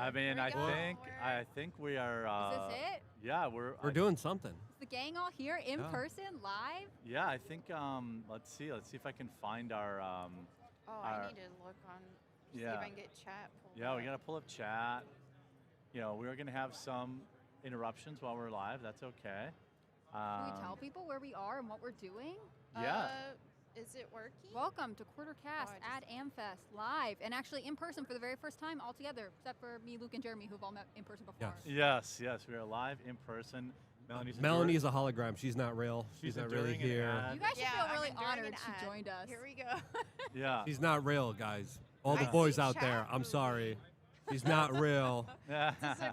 I mean, I think we are. Is this it? Yeah, We're doing something. Is the gang all here in person, live? Yeah, I think. Let's see if I can find our. I need to look on. See if I can get chat. Yeah, we gotta pull up chat. We're gonna have some interruptions while we're live. That's okay. Can we tell people where we are and what we're doing? Yeah. Is it working? Welcome to Quartercast at Amfest live and actually in person for the very first time all together, except for me, Luke, and Jeremy, who've all met in person before. Yes, we are live in person. Melanie's a hologram. She's not real. She's not really here. You guys should feel really honored she joined us. Here we go. Yeah. She's not real, guys. All the boys out there, I'm sorry. She's not real.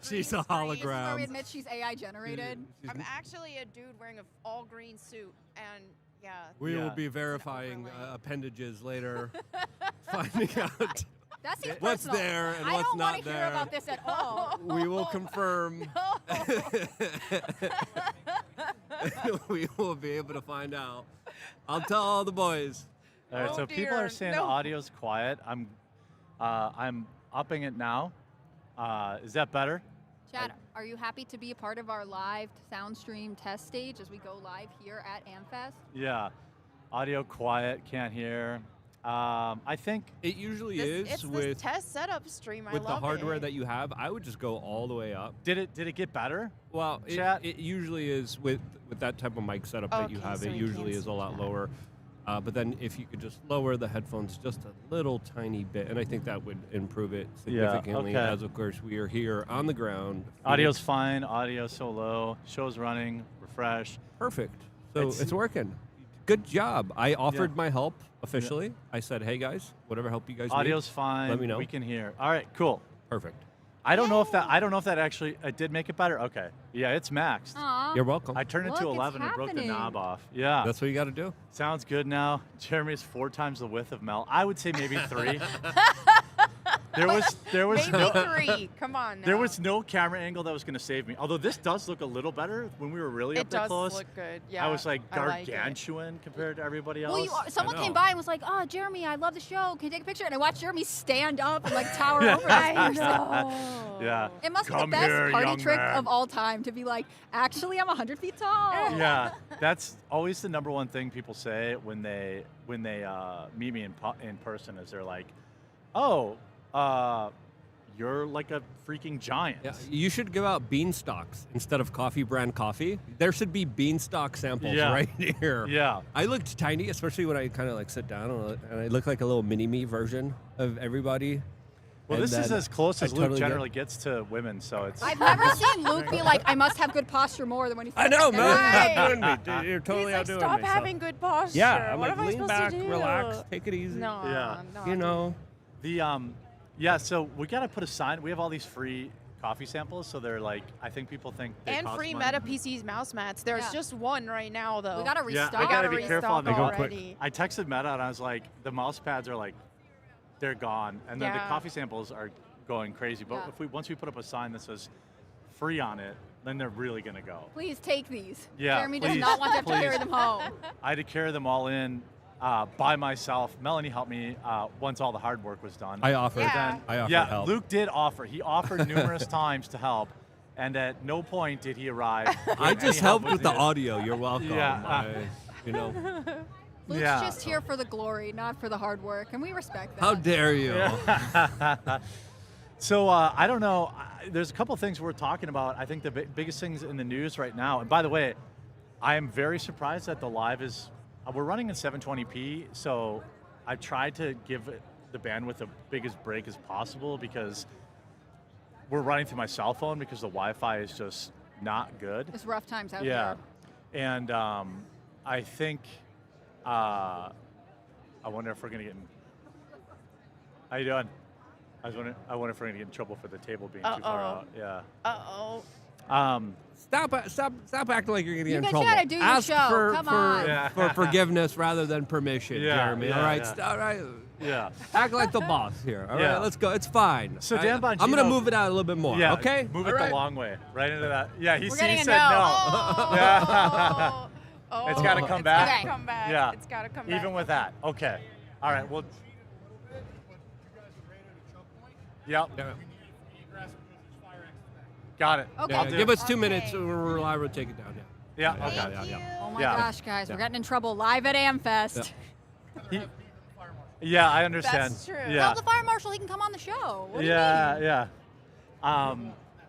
She's a hologram. This is where we admit she's AI generated. I'm actually a dude wearing an all green suit, and we will be verifying appendages later, finding out that seems what's personal. there and I what's don't not want to there. hear about this at all. We will confirm. We will be able to find out. I'll tell all the boys. All right, so people are saying the audio's quiet. I'm upping it now. Is that better? Chad, are you happy to be a part of our live sound stream test stage as we go live here at Amfest? Yeah. Audio quiet, can't hear. I think it usually it's with this test setup stream. With the hardware that you have, I would just go all the way up. Did it get better? Well, it usually is with that type of mic setup that you have. It usually is a lot lower. But then if you could just lower the headphones just a little tiny bit, and I think that would improve it significantly, as of course we are here on the ground. Audio's fine, audio's so low, show's running, refresh. Perfect. So it's working. Good job. I offered my help officially. Yeah. I said, hey guys, whatever help you guys need. Audio's fine, let me know. We can hear. All right, cool. Perfect. I don't know if that actually did make it better. Okay. Yeah, it's maxed. Aww. You're welcome. I turned it to 11 and broke the knob off. Yeah. That's what you got to do. Sounds good now. Jeremy's 4 times the width of Mel. I would say maybe 3. There was maybe no 3. Come on now. There was no camera angle that was going to save me. Although this does look a little better when we were really up there close. It does look good. Yeah. I was like gargantuan compared to everybody else. Well, someone came by and was like, "Oh, Jeremy, I love the show. Can you take a picture?" And I watched Jeremy stand up and like tower over this person. Yeah. It must be the best party trick of all time to be like, "Actually, I'm 100 feet tall." Yeah, that's always the number one thing people say when they meet me in person is they're like, "Oh, you're like a freaking giant." Yeah, you should give out beanstalks instead of coffee brand coffee. There should be beanstalk samples right here. Yeah. I looked tiny, especially when I kind of like sit down and I look like a little mini-me version of everybody. Well, this is as close as Luke generally gets to women, so it's... I've never seen Luke be like, I must have good posture more than when he's... I know, man. You're totally outdoing me. Stop having good posture. Yeah, I'm what like, am I lean supposed back, to do? relax, take it easy. No, you know. Yeah, so we got to put a sign. We have all these free coffee samples, so they're like, I think people think they and cost free money. Meta PCs mouse mats. There's just one right now, though. We got to restock. Yeah, we got to be careful on the already. I texted Meta and I was like, the mouse pads are like, they're gone. And then the coffee samples are going crazy. But if once we put up a sign that says free on it, then they're really going to go. Please take these. Yeah, Jeremy does not want to have to carry them home. I had to carry them all in by myself. Melanie helped me once all the hard work was done. I offered. I offered help. Luke did offer. He offered numerous times to help, and at no point did he arrive. I just helped with the audio. You're welcome. Yeah. Luke's just here for the glory, not for the hard work, and we respect that. How dare you? Yeah. So I don't know. There's a couple things we're talking about. I think the biggest things in the news right now, and by the way, I am very surprised that the live is, we're running in 720p, so I tried to give it the bandwidth the biggest break as possible because we're running through my cell phone because the Wi-Fi is just not good. It's rough times out there. Yeah, and I think, I wonder if we're going to get in. How you doing? I wonder if we're going to get in trouble for the table being too far out. Yeah. Stop acting like you're going to get in trouble. You gotta do your Ask show. Come on. for forgiveness rather than permission, Jeremy. Yeah, all right? All right. Yeah. Act like the boss here. All right, let's go. It's fine. So Dan Bongino, I'm going to move it out a little bit more, okay? Move it the long way, right into that. Yeah, he said no. Oh. It's got to come back. It's got to come back. Yeah. It's got to come back. Even with that. Okay. All right, well. Yep. Got it. Okay. Yeah, I'll do give it. us 2 minutes. We're live. We'll take it down. Yeah. Yeah, Okay. yeah, yeah. Oh my Yeah. gosh, guys, Yeah. we're getting in trouble live at Amfest. Yeah, I understand. That's true. Yeah. Tell the fire marshal he can come on the show. What do you Yeah. mean? Yeah.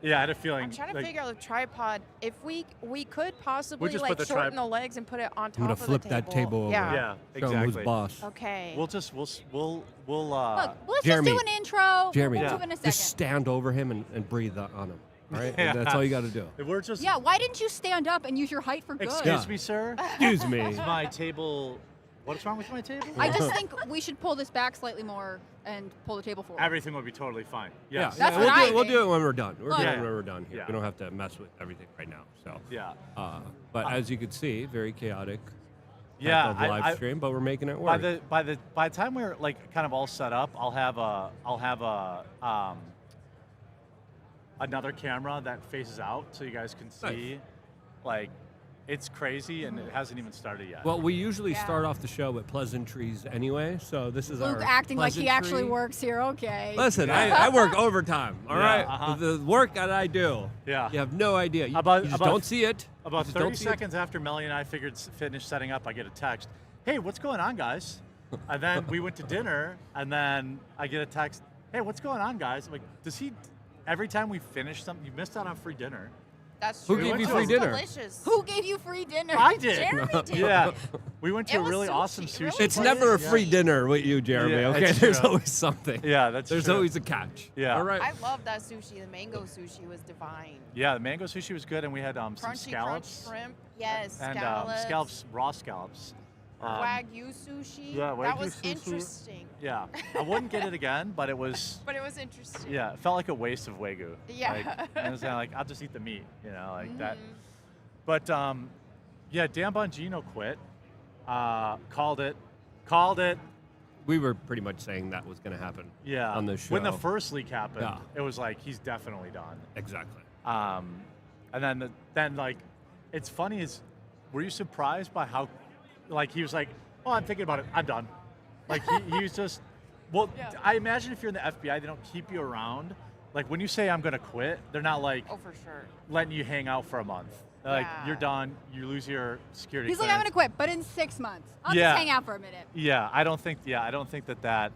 Yeah, I had a feeling. I'm trying to like, figure out the tripod. If we could possibly just like put the shorten the legs and put it on top I'm gonna of flip the table. that table over. Yeah. Yeah. Show 'em who's Exactly. boss. Okay. We'll just we'll Look, let's Jeremy. just do an intro. Jeremy, we'll Yeah. do it in a second. Just stand over him and breathe on him. All right? Yeah. That's all you got to do. We're just. Yeah, why didn't you stand up and use your height for good? Excuse Yeah. me, sir. Excuse me. Is my table? What's wrong with my table? I just think we should pull this back slightly more and pull the table forward. Everything would be totally fine. Yes. That's we'll what do I it. We'll think. do it when we're done. We're Look. doing it Yeah. when we're done here. Yeah. We don't have to mess with everything right now. So, Yeah. but as you can see, very chaotic. Yeah. type of live stream, but we're making it By work. the time we're like kind of all set up, I'll have another camera that faces out so you guys can see. Like, it's crazy and it hasn't even started yet. Well, we usually Yeah. start off the show with pleasantries anyway, so this is Luke our acting like he actually pleasantry. works here. Okay. Listen, I work overtime, all Yeah, right? uh-huh. The work that I do, Yeah. you have no idea. You, About- you just about- don't see it. About You just 30 don't see it. seconds after Melanie and I finished setting up, I get a text. Hey, what's going on, guys? And then we went to dinner, and then I get a text. Hey, what's going on, guys? I'm like, does he? Every time we finish something, you missed out on free dinner. That's Who true. gave you It free was dinner? Delicious. Who gave you free dinner? I did. Jeremy did. Yeah, we went to It a was really sushi. awesome It sushi. really It's was. never a Yeah. free dinner with you, Jeremy, Yeah, okay? it's There's true. always something. Yeah, that's There's true. always a catch. Yeah. All right. I love that sushi. The mango sushi was divine. Yeah, the mango sushi was good, and we had some Crunchy scallops crunch shrimp. Yes, and scallops. raw scallops. Wagyu sushi. yeah, that Wagyu was sushi. interesting. Yeah, I wouldn't get it again, but it was. But it was interesting. Yeah, it felt like a waste of Wagyu. Yeah. Like, and it was kind of like, I'll just eat the meat, like that. Mhm. But yeah, Dan Bongino quit. Called it. We were pretty much saying that was going to happen Yeah. on this show. When the first leak happened, Yeah. it was like he's definitely done. Exactly. And then like, it's funny is, were you surprised by how, like he was like, oh, I'm thinking about it, I'm done. Like he was just, well, Yeah. I imagine if you're in the FBI, they don't keep you around. Like when you say I'm gonna quit, they're not like Oh, for sure. letting you hang out for a month. They're like, Yeah. you're done, you lose your security He's like, I'm clearance. gonna quit, but in 6 months. I'll Yeah. just hang out for a minute. Yeah, I don't think that.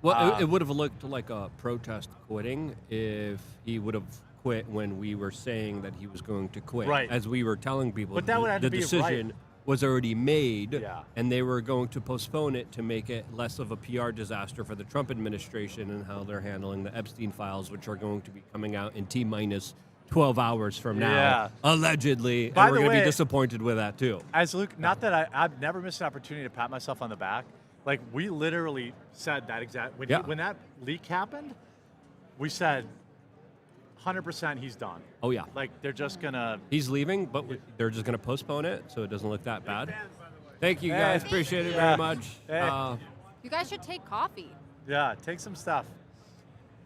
Well, Um, it would have looked like a protest quitting if he would have quit when we were saying that he was going to quit. Right. As we were telling people, But that would have the to be decision right. was already made, Yeah. and they were going to postpone it to make it less of a PR disaster for the Trump administration and how they're handling the Epstein files, which are going to be coming out in T-minus 12 hours from now, Yeah. allegedly. By and we're the going to way- be disappointed with that, too. As Luke, not that I've never missed an opportunity to pat myself on the back. Like we literally said that exact when Yeah. when that leak happened, we said 100% he's done. Oh, yeah. Like they're just gonna. He's leaving, but they're just going to postpone it so it doesn't look that bad. Thank you, Hey. guys. Appreciate it Yeah. very much. Hey. You guys should take coffee. Yeah, take some stuff.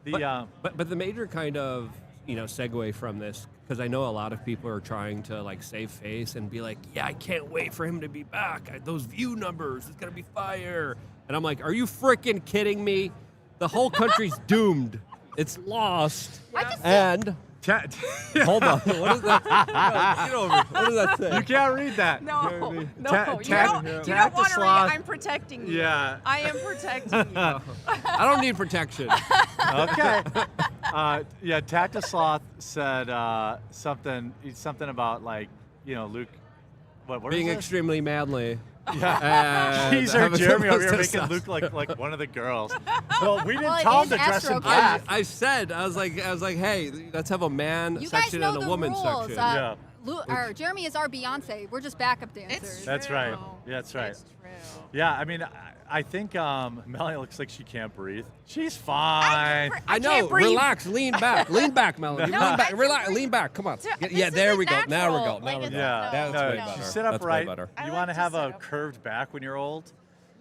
But the major kind of segue from this, because I know a lot of people are trying to like save face and be like, yeah, I can't wait for him to be back. Those view numbers, it's gonna be fire. And I'm like, are you freaking kidding me? The whole country's doomed. It's lost. I just And hold on, what is that? No, get over. What does that say? You can't read that. No, Jeremy. no, Ta- you ta- don't, you tack don't the want to read sloth. it. I'm protecting you. Yeah. I am protecting you. I don't need protection. Okay. Yeah, Tacta Sloth said something about like Luke. What Being is it? extremely manly. Yeah. And Jeez, or having Jeremy over the here most making testosterone. Luke like one of the girls. Well, we didn't Well, it tell him is to dress in Astro black. I said, I was like, hey, let's have a man You guys section know and a the woman rules. section. Yeah. Jeremy is our Beyonce. We're just backup dancers. It's That's true. right. Yeah, that's right. It's true. Yeah, I mean, I think Melanie looks like she can't breathe. She's fine. I know. can't breathe. Relax. Lean back. Lean back, Melanie. No, lean I back. can Relax. breathe. Lean back. Come on. This Yeah, there isn't we go. Now we go. natural. Now Like, we it's go. Yeah, That's no, way you better. sit That's upright. way better. I You like want to to have sit a up. curved back when you're old?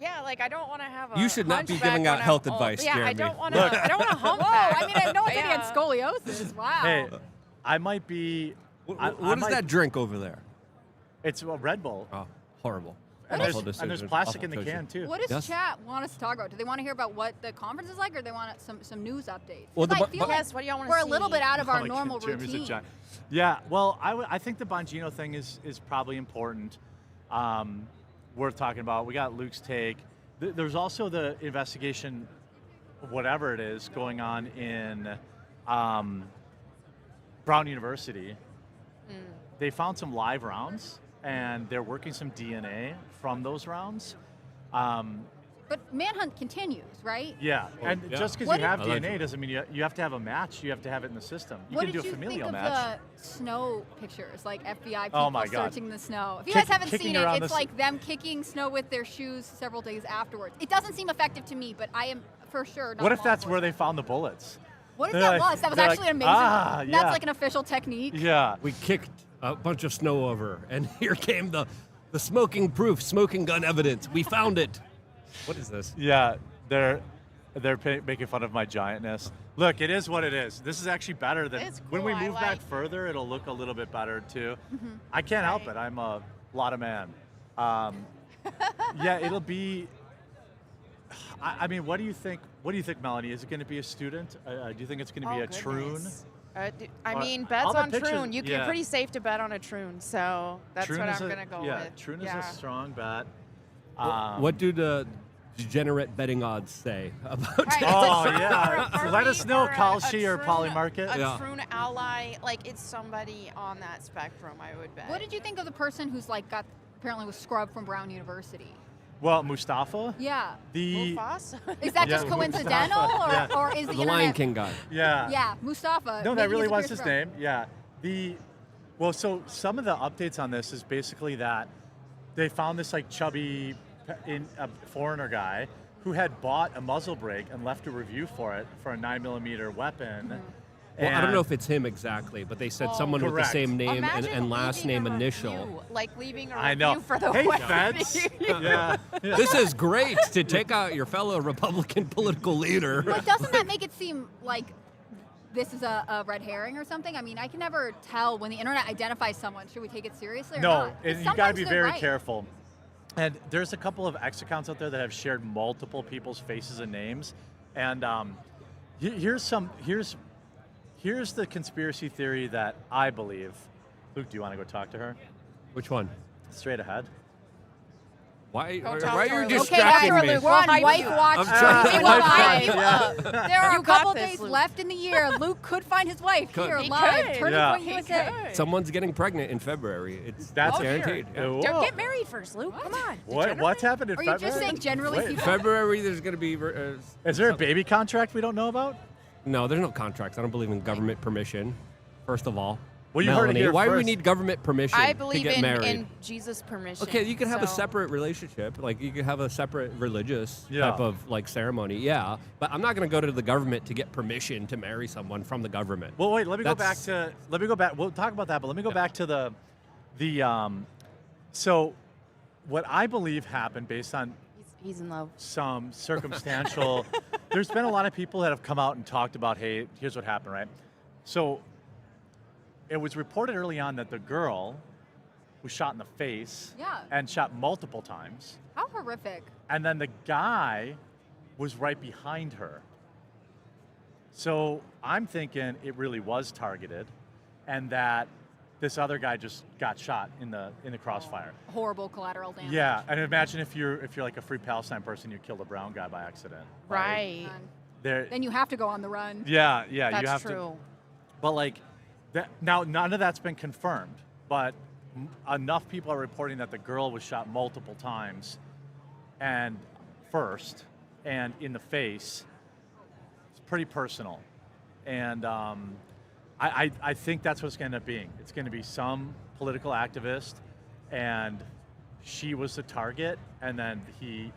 Yeah, like I don't want to have a. You should not be hunchback giving out when I'm health old. advice, Yeah, I Jeremy. don't want to. I don't want to hump Whoa, back. I mean, I know it's Yeah. had scoliosis. Wow. Hey, I might be. What I is might- that drink over there? It's a Red Bull. Oh, horrible. And there's plastic in the can too. What does chat want us to talk about? Do they want to hear about what the conference is like, or they want some news updates? Well, I feel like what do y'all want to we're see? a little bit out of our Like, normal Jeremy's a routine. giant. Yeah, well, I think the Bongino thing is probably important. Worth talking about. We got Luke's take. There's also the investigation, whatever it is, going on in Brown University. They found some live rounds, and they're working some DNA from those rounds. But manhunt continues, right? Yeah, and just because What you have did- DNA doesn't mean you have to have a match. You have to have it in the system. You What can do did a you familial think match. of the snow pictures, like FBI Oh people my God. searching the snow? If you Kick- guys haven't kicking seen it, around it's the like them kicking snow with their shoes several days afterwards. It doesn't seem effective to me, but I am for sure not. What if law that's where they enforcement. found the bullets? What if They're that like- was? That was they're actually like, amazing. yeah. That's like an official technique. Yeah. We kicked a bunch of snow over, and here came the smoking proof, smoking gun evidence. We found it. What is this? Yeah, they're making fun of my giantness. Look, it is what it is. This is actually better than It's when we cool, I move like back it. further. It'll look a little bit better too. Mm-hmm. I can't help Right. it. I'm a lot of man. Yeah, it'll be. I mean, what do you think? What do you think, Melanie? Is it going to be a student? Do you think it's going to be a troon? goodness. I Or- mean, all bets the on pictures- troon. You're yeah. pretty safe to bet on a troon, so that's Troon what is I'm a- gonna go yeah, with. Troon is a strong bet. What do the degenerate betting odds say about Right. Oh For- yeah, for let me, us know, for a Kalshi or troon- Polymarket. A Yeah. troon ally, like it's somebody on that spectrum, I would bet. What did you think of the person who's like apparently was scrubbed from Brown University? Well, Mustafa. Yeah. The Mufasa? Is that Yeah, just coincidental, Mustafa, or is the the internet? Lion King guy? yeah. Yeah, Mustafa. No, that making really was appearance his from- name. Yeah. Well, so some of the updates on this is basically that they found this like chubby foreigner guy who had bought a muzzle brake and left a review for it for a 9mm weapon. Mm-hmm. Well, I don't And- know if it's him exactly, but they said Oh. someone with the Correct. same name Imagine and last leaving name a initial. review, like leaving a I review know. for the Hey, web. feds. yeah. This is great to take out your fellow Republican political leader. But doesn't that make it seem like this is a red herring or something? I mean, I can never tell when the internet identifies someone. Should we take it seriously or No, not? 'Cause and you got to sometimes be they're very right. careful. And there's a couple of X accounts out there that have shared multiple people's faces and names. And here's the conspiracy theory that I believe. Luke, do you want to go talk to her? Which one? Straight ahead. Why Don't are talk you to her, Luke. Okay, distracting after me? Luke, we're on We'll Wife hype you. Watch. I'm Tuesday. trying- We'll I'm hype trying. you up. There are You a got couple this, days Luke. left in the year. Luke could find his wife Could. here He live. could. Turning Yeah. Point He USA. could. Someone's getting pregnant in February. That's guaranteed. Yeah. Whoa. Don't get married first, Luke. Come on. What's happened in Are you February? just saying generally Wait, people? February, there's going to be. Is there a baby contract we don't know about? No, there's no contracts. I don't believe in government permission. First of all, Well, you heard it Melanie, here why do we first. need government permission I to believe get married? in Jesus' permission. Okay, you can have a so- separate relationship, like you can have a separate religious Yeah. type of like ceremony, yeah. But I'm not going to go to the government to get permission to marry someone from the government. Well, wait. Let me go back That's- to. We'll talk about that, but let me go back to the. So, what I believe happened based on He's in love. some circumstantial. There's been a lot of people that have come out and talked about, hey, here's what happened, right? So, it was reported early on that the girl was shot in the face Yeah. and shot multiple times, How horrific. and then the guy was right behind her. So I'm thinking it really was targeted, and that this other guy just got shot in the crossfire. Horrible collateral damage. Yeah, and imagine if you're like a Free Palestine person, you killed a brown guy by accident. Like, Right. there. Then you have to go on the run. Yeah, That's you have true. to. But like, that, now none of that's been confirmed, but enough people are reporting that the girl was shot multiple times, and first, and in the face. It's pretty personal, and I think that's what it's going to end up being. It's going to be some political activist, and she was the target, and then he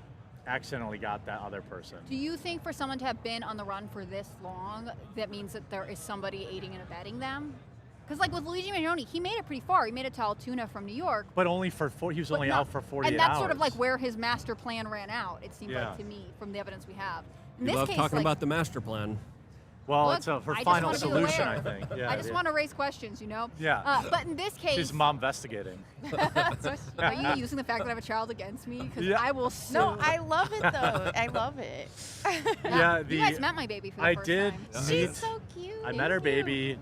accidentally got that other person. Do you think for someone to have been on the run for this long, that means that there is somebody aiding and abetting them? Because like with Luigi Magnoni, he made it pretty far. He made it to Altoona from New York. But only for he was but only not- out for 48 hours. And that's sort of like where his master plan ran out, it seemed Yeah. like to me, from the evidence we have. In We this love case, talking like, about the master plan. Well, Look, it's her I just final wanna be solution, aware. I think. Yeah, I just want to raise questions, you know? Yeah. But in this case, She's mom investigating. are you using the fact that I have a child against me? Because Yeah. I will sue. No, I love it though. I love it. Yeah, you guys met my baby for the I first did. time. She's so cute. I met her baby,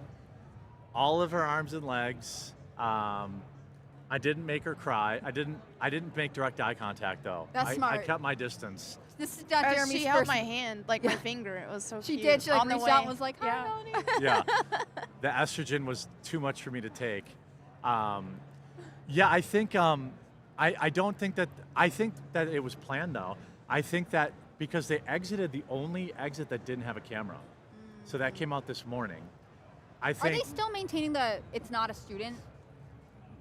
all of her arms and legs. I didn't make her cry. I didn't make direct eye contact though. That's I smart. kept my distance. This is not Jeremy's She held first. my hand, like my finger. It was so She cute. did. She like On the reached out and way. was like, "Hi, Yeah. Melanie." Yeah, the estrogen was too much for me to take. Yeah, I think I don't think that. I think that it was planned though. I think that because they exited the only exit that didn't have a camera, so that came out this morning. I Are think they still maintaining the "it's not a student"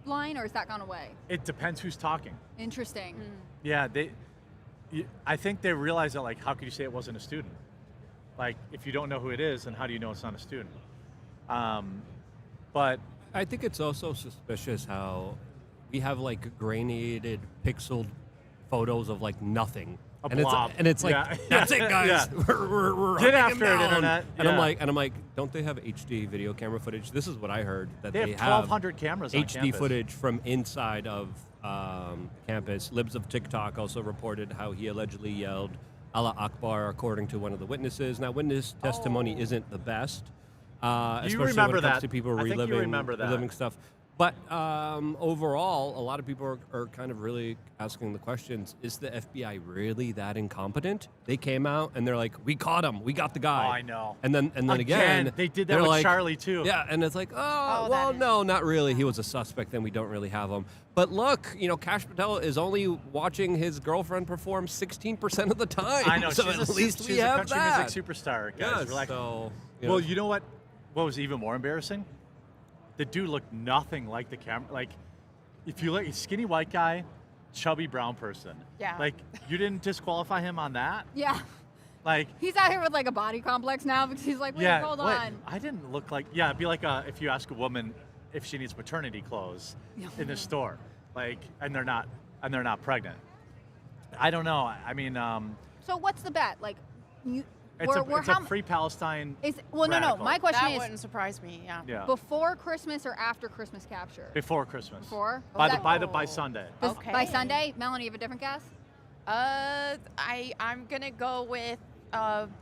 line, or has that gone away? it depends who's talking. Interesting. Yeah, I think they realize that, like, how could you say it wasn't a student? Like, if you don't know who it is, then how do you know it's not a student? But I think it's also suspicious how we have like grainated, pixeled photos of like nothing. A and blob. It's like, Yeah. that's it, guys. Yeah. We're Get hunting after him it, down. internet. And Yeah. I'm like, don't they have HD video camera footage? This is what I heard, that they have 1,200 cameras on HD campus. footage from inside of campus. Libs of TikTok also reported how he allegedly yelled Allah Akbar, according to one of the witnesses. Now, witness testimony isn't the best, especially remember when it comes that. to people I think you reliving, remember that. reliving stuff. But overall, a lot of people are kind of really asking the questions, is the FBI really that incompetent? They came out and they're like, we caught him. We got the guy. Oh, I know. And then again, they did that they're with like, Charlie too. Yeah, and it's like, Oh, well, that is- no, not really. He was a suspect, then we don't really have him. But look, Kash Patel is only watching his girlfriend perform 16% of the time. I know. So she's at least she's we a have country that. music superstar, guys. Yes, Relax. so, Well, you know what? What was even more embarrassing? The dude looked nothing like the camera. Like, if you look, skinny white guy, chubby brown person. Yeah. Like, you didn't disqualify him on that? Yeah. Like, He's out here with like a body complex now because he's like, wait, yeah. hold what? on. I didn't look like. Yeah, it'd be like if you ask a woman if she needs maternity clothes in the store, like, and they're not pregnant. I don't know. I mean, So what's the bet? Like, it's we're a free Palestine. No. radical. My question That is, wouldn't surprise me. Yeah. Yeah. before Christmas or after Christmas capture? Before Christmas. Before? By Sunday. Okay. By Sunday? Melanie, you have a different guess? I'm gonna go with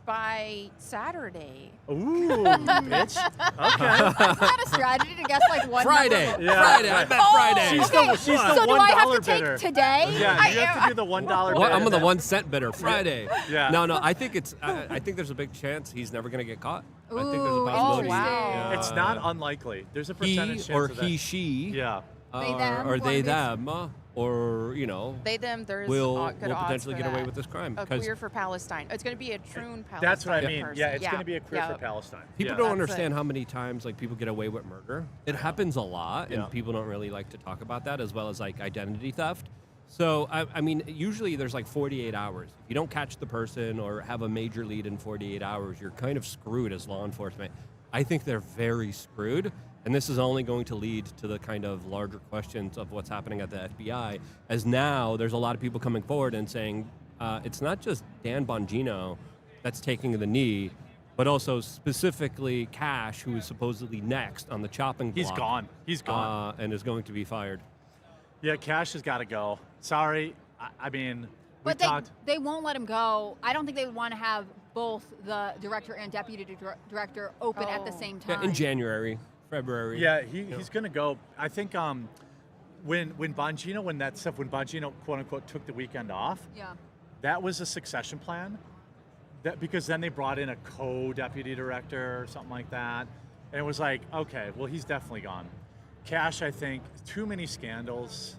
by Saturday. Ooh, bitch. Okay. Is that a strategy to guess like one Friday. number? Yeah. Friday. I bet Oh, Friday. She's okay. the- she's the So do I have $1 to take bidder. today? Yeah, you have to do the $1 Well, bid. I'm on the 1 cent bidder. Friday. Yeah. No. I think I think there's a big chance he's never going to get caught. I think there's a Ooh, possibility. wow. It's not unlikely. There's a He percentage chance or of that. he, she. Yeah. They, them, or one they of these. them, or They them. There's will good odds potentially for get away that. with this crime. A 'Cause queer for Palestine. It's going to be a true Palestine. That's what I mean. person. Yeah, it's going to be a queer for Palestine. People Yeah. don't That's understand it. how many times like people get away with murder. It happens a lot, Yeah. and people don't really like to talk about that, as well as like identity theft. So I mean, usually there's like 48 hours. If you don't catch the person or have a major lead in 48 hours, you're kind of screwed as law enforcement. I think they're very screwed. And this is only going to lead to the kind of larger questions of what's happening at the FBI, as now there's a lot of people coming forward and saying it's not just Dan Bongino that's taking the knee, but also specifically Cash, who is supposedly next on the chopping block. He's gone. He's gone. And is going to be fired. Yeah, Cash has got to go. Sorry. I mean, we But talked. they won't let him go. I don't think they would want to have both the director and deputy director open at the same time. Yeah, in January, February. Yeah, he's going to go. I think when Bongino quote unquote took the weekend off, Yeah. that was a succession plan. Because then they brought in a co-deputy director or something like that, and it was like, okay, well, he's definitely gone. Cash, I think, too many scandals.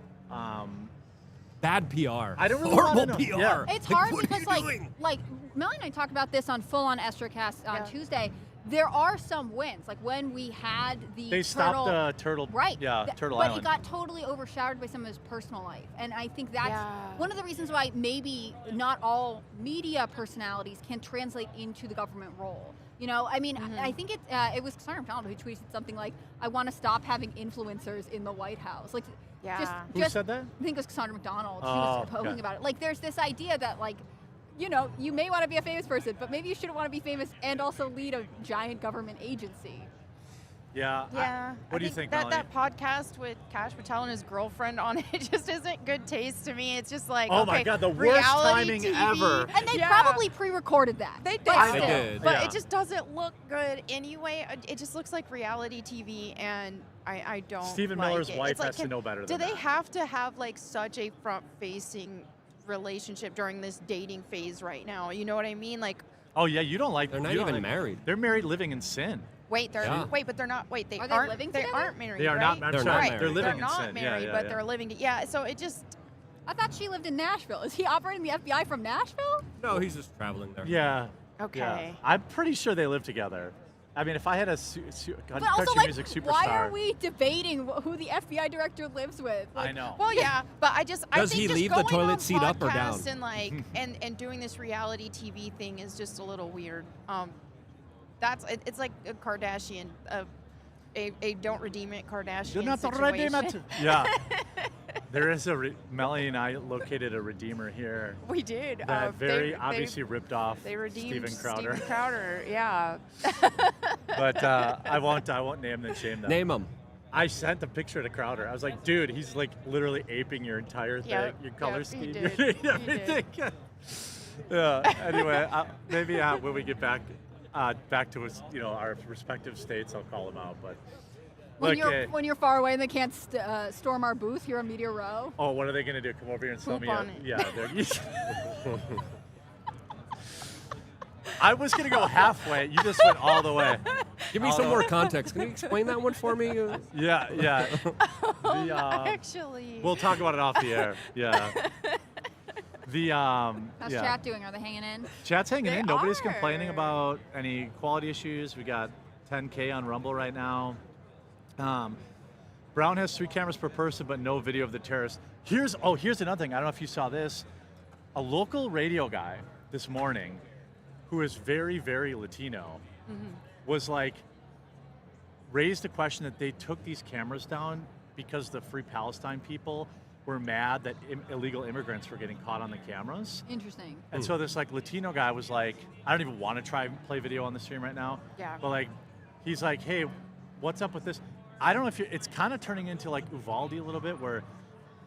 Bad PR. I don't really Horrible wanna know. PR. Yeah. It's Like, hard what are because you doing? like Melanie and I talked about this on Full On Estracast on Yeah. Tuesday. There are some wins. Like when we had the They stopped the turtle. Right. Yeah, Turtle but Island. it got totally overshadowed by some of his personal life. And I think that's Yeah. one of the reasons why maybe not all media personalities can translate into the government role. You know, I mean, I think it was Cassandra McDonald who tweeted something like, I want to stop having influencers in the White House. Like, Yeah. Who said that? I think it was Cassandra McDonald. She Oh, was posting okay. about it. Like, there's this idea that, like, you may want to be a famous person, but maybe you shouldn't want to be famous and also lead a giant government agency. Yeah. Yeah. What do you think, that, Melanie? that podcast with Kash Patel and his girlfriend on it just isn't good taste to me. It's just like, Oh okay, my God, the worst reality timing TV. ever. And they Yeah. probably pre-recorded that. They did. But They still. did. But Yeah. it just doesn't look good anyway. It just looks like reality TV, and I don't Stephen like Miller's it. wife It's like, has to know better Do than they that. have to have like such a front-facing relationship during this dating phase right now? You know what I mean? Like, Oh yeah, you don't like. They're not you don't even like- married. They're married, living in sin. wait, they're Yeah. but they're not. Wait, they Are they aren't. living They together? aren't married. They are right? not. I'm They're sorry, not they're married. living They're not in sin. married, yeah, but yeah. they're living. Yeah, so it just. I thought she lived in Nashville. Is he operating the FBI from Nashville? No, he's just traveling there. Yeah. Okay. Yeah. I'm pretty sure they live together. I mean, if I had a But also, country like, music superstar. why are we debating who the FBI director lives with? Like, I know. Well, yeah, but I Does think he just leave the going toilet on seat up or down? podcasts and like and doing this reality TV thing is just a little weird. It's like a Kardashian, a don't redeem it Kardashian You're not situation. redeem it. Yeah. There is Melanie and I located a redeemer here We did. that very obviously ripped off They redeemed Steven Crowder. Steven Crowder, yeah. But I won't name and shame them. Name him. I sent a picture to Crowder. I was like, dude, he's like literally aping your entire thing, Yep, your color yep, scheme, he did, your he did. everything. Yeah. Anyway, maybe when we get back to our respective states, I'll call them out. But when you're far away and they can't storm our booth here on Media Row. oh, what are they gonna do? Come over here and sell Poop me on it. Yeah. I was gonna go halfway. You just went all the way. Give me some more context. Can you explain that one for me? Yeah. Actually. We'll talk about it off the air. Yeah. How's yeah. chat doing? Are they hanging in? Chat's hanging They in. Nobody's are. complaining about any quality issues. We got 10K on Rumble right now. Brown has 3 cameras per person, but no video of the terrorist. Here's another thing. I don't know if you saw this. A local radio guy this morning, who is very, very Latino, was like, raised the question that they took these cameras down because the Free Palestine people were mad that illegal immigrants were getting caught on the cameras. Interesting. And so this like Latino guy was like, I don't even want to try and play video on the stream right now. Yeah. But like, he's like, hey, what's up with this? I don't know if it's kind of turning into like Uvalde a little bit, where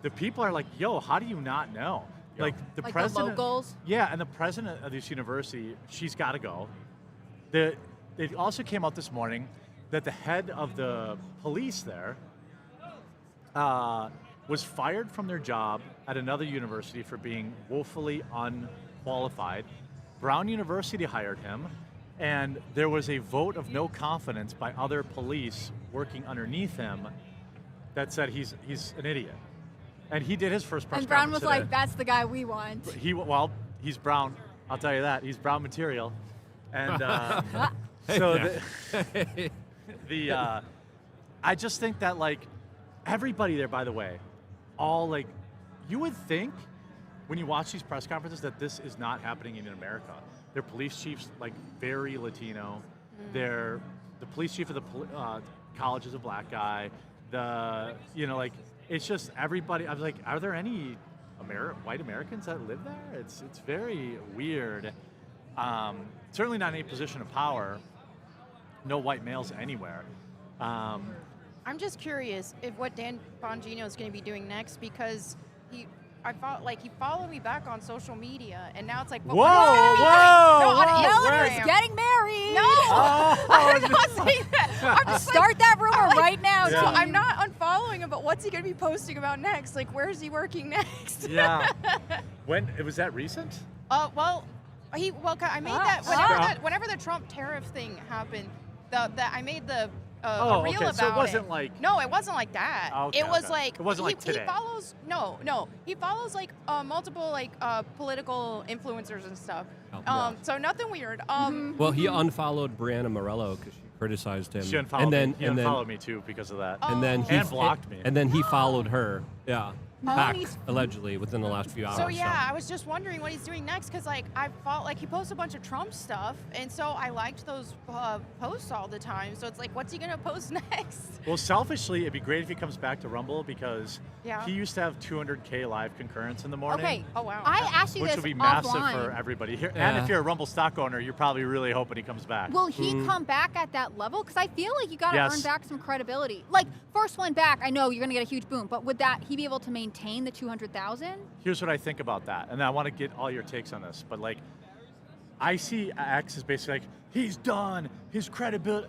the people are like, yo, how do you not know? Like the Like the president. locals? Yeah, and the president of this university, she's got to go. It also came out this morning that the head of the police there was fired from their job at another university for being woefully unqualified. Brown University hired him, and there was a vote of no confidence by other police working underneath him that said he's an idiot. And he did his first press And Brown was conference like, that's the guy we want. today. He's Brown. I'll tell you that. He's Brown material. And I just think that like everybody there, by the way, all like, you would think when you watch these press conferences that this is not happening in America. Their police chief's like very Latino. The police chief of the college is a black guy. It's just everybody. I was like, are there any white Americans that live there? It's very weird. Certainly not in any position of power. No white males anywhere. I'm just curious if what Dan Bongino is going to be doing next, because he followed me back on social media, and now it's like, well, what is he gonna be doing? No, on Melanie's Instagram. getting married. No, I'm not saying that. I'm just Start that rumor right now. Yeah. So team. I'm not unfollowing him, but what's he going to be posting about next? Like, where is he working next? Yeah. When was that recent? I made whenever the Trump tariff thing happened, I made a reel okay. about So it wasn't it. like. No, it wasn't like that. Okay, it was okay. like It wasn't like he today. follows he follows like multiple like political influencers and stuff. So nothing weird. Well, he unfollowed Brianna Morello because she criticized him. She unfollowed and then me. He and unfollowed then me too because of that. and then he And blocked me. And then he followed her Yeah. Oh, Back, he's- allegedly, within the last few hours. So yeah, I was just wondering what he's doing next because like I felt like he posts a bunch of Trump stuff, and so I liked those posts all the time. So it's like, what's he gonna post next? Well, selfishly, it'd be great if he comes back to Rumble because Yeah. he used to have 200K live concurrence in the morning. Okay. Oh wow. I asked you Which this would be massive offline. for everybody here. Yeah. And if you're a Rumble stock owner, you're probably really hoping he comes back. Will he come back at that level? Because I feel like you got to Yes. earn back some credibility. Like, first one back, I know you're going to get a huge boom, but would he be able to maintain the 200,000? Here's what I think about that, and I want to get all your takes on this, but like, I see X as basically like, he's done, his credibility.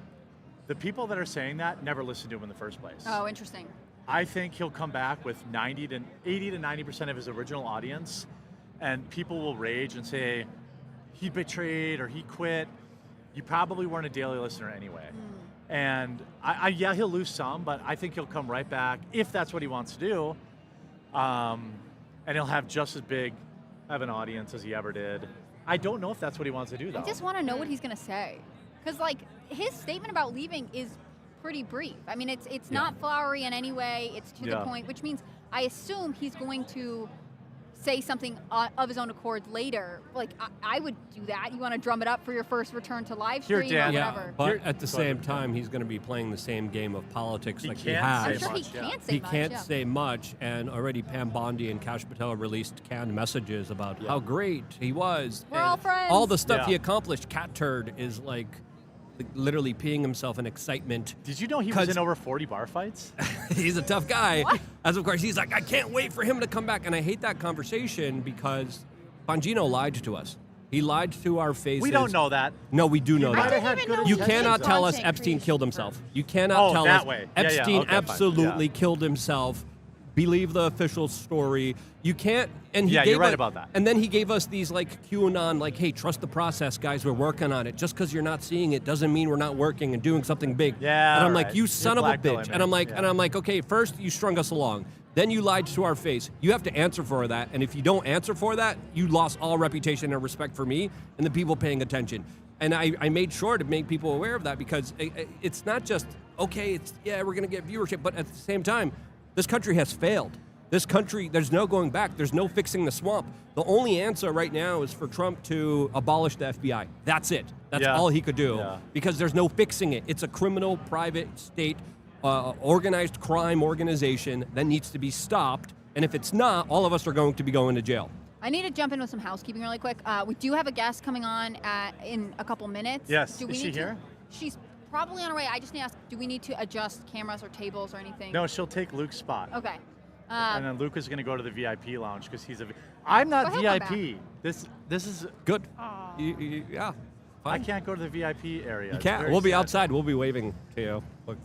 The people that are saying that never listened to him in the first place. Oh, interesting. I think he'll come back with 80 to 90% of his original audience, and people will rage and say he betrayed or he quit. You probably weren't a daily listener anyway. And yeah, he'll lose some, but I think he'll come right back if that's what he wants to do. And he'll have just as big of an audience as he ever did. I don't know if that's what he wants to do, though. I just want to know what he's going to say. Because, like, his statement about leaving is pretty brief. I mean, it's not flowery in any way. It's to the point, which means I assume he's going to say something of his own accord later. Like, I would do that. You want to drum it up for your first return to live Here, stream Dan. or Yeah, whatever. but at the same time, he's going to be playing the same game of politics He like he can't has. I'm say sure he much, yeah. can't say He much. can't yeah. say much, and already Pam Bondi and Kash Patel released canned messages about how great he was. We're and all friends. All the stuff Yeah. he accomplished. Cat Turd is like literally peeing himself in excitement. Did you know he was 'Cause- in over 40 bar fights? He's a tough guy. What? As of course, he's like, I can't wait for him to come back. And I hate that conversation because Bongino lied to us. He lied to our faces. We don't know that. No, we do know might that. have had even good know You he intentions, cannot though. tell us Content Epstein killed creation himself. first. You cannot tell that us way. Yeah, yeah, Epstein okay, fine. absolutely Yeah. killed himself. Believe the official story. You can't. And he Yeah, gave you're right us- about that. And then he gave us these like QAnon, like, hey, trust the process, guys. We're working on it. Just because you're not seeing it doesn't mean we're not working and doing something big. Yeah, And I'm like, right. you You're son of a blackmailing bitch. me. And I'm like, Yeah. okay, first you strung us along. Then you lied to our face. You have to answer for that. And if you don't answer for that, you lost all reputation and respect for me and the people paying attention. And I made sure to make people aware of that because it's not just, okay, we're going to get viewership, but at the same time, this country has failed. This country, there's no going back. There's no fixing the swamp. The only answer right now is for Trump to abolish the FBI. That's it. That's Yeah. all he could do Yeah. because there's no fixing it. It's a criminal, private, state, organized crime organization that needs to be stopped. And if it's not, all of us are going to be going to jail. I need to jump in with some housekeeping really quick. We do have a guest coming on in a couple minutes. Yes. Do we Is she need to- here? She's probably on her way. I just need to ask, do we need to adjust cameras or tables or anything? No, she'll take Luke's spot. Okay. And then Luke is going to go to the VIP lounge because he's a. I'm not Well, he'll come VIP. This is. Good. Aw. Yeah. I Fine. can't go to the VIP area. You It's can't. very We'll be sad. outside. We'll be waving to you. Look.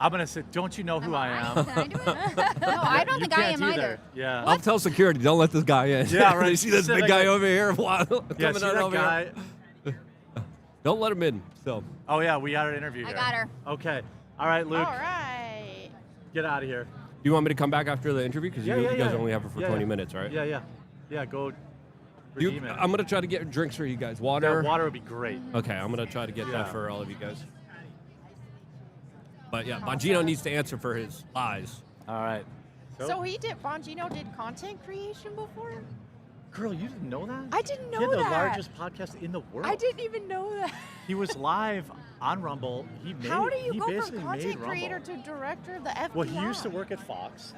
I'm going to say, don't you know who I am? Can I do it? No, I don't You think I can't am either. Yeah. I'll tell security. Don't let this guy in. Yeah, right. You see this Sit big like guy that. over here? Wow, Yeah, coming see on that over guy? here. Don't let him in. So. Oh, yeah, we got an interview I here. got her. Okay. All right, Luke, All right. get out of here. Do you want me to come back after the interview? Because you guys only have it for Yeah, 20 yeah. minutes, right? Yeah. Yeah, go redeem it. I'm going to try to get drinks for you guys. Yeah, Water. water would be great. Okay, I'm going to try to get Yeah. that for all of you guys. But yeah, Bongino needs to answer for his lies. All right. So Bongino did content creation before? Girl, you didn't know that? I didn't know He had the that. largest podcast in the world. I didn't even know that. He was live on Rumble. How do you he go basically from made content Rumble. creator to director of the FBI? Well, he used to work at Fox,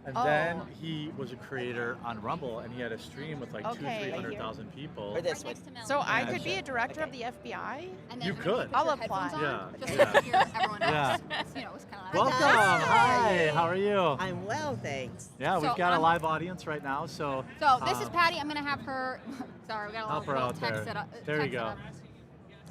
and Oh. then he was a creator on Rumble, and he had a stream with like Okay. 300,000 people. Or this one. So I Yeah, could be sure. a director of Okay. the FBI? And then You put could. your I'll headphones apply. on, Yeah. just Yeah. so you hear everyone else. Yeah. It's, it's kind of Welcome. Hi. Hi. How are you? I'm well, thanks. Yeah, we've So got a I'm- live audience right now. So. So this is Patty. I'm gonna have her. Sorry, we got a Help her little out text there. set up. There you text go. set up.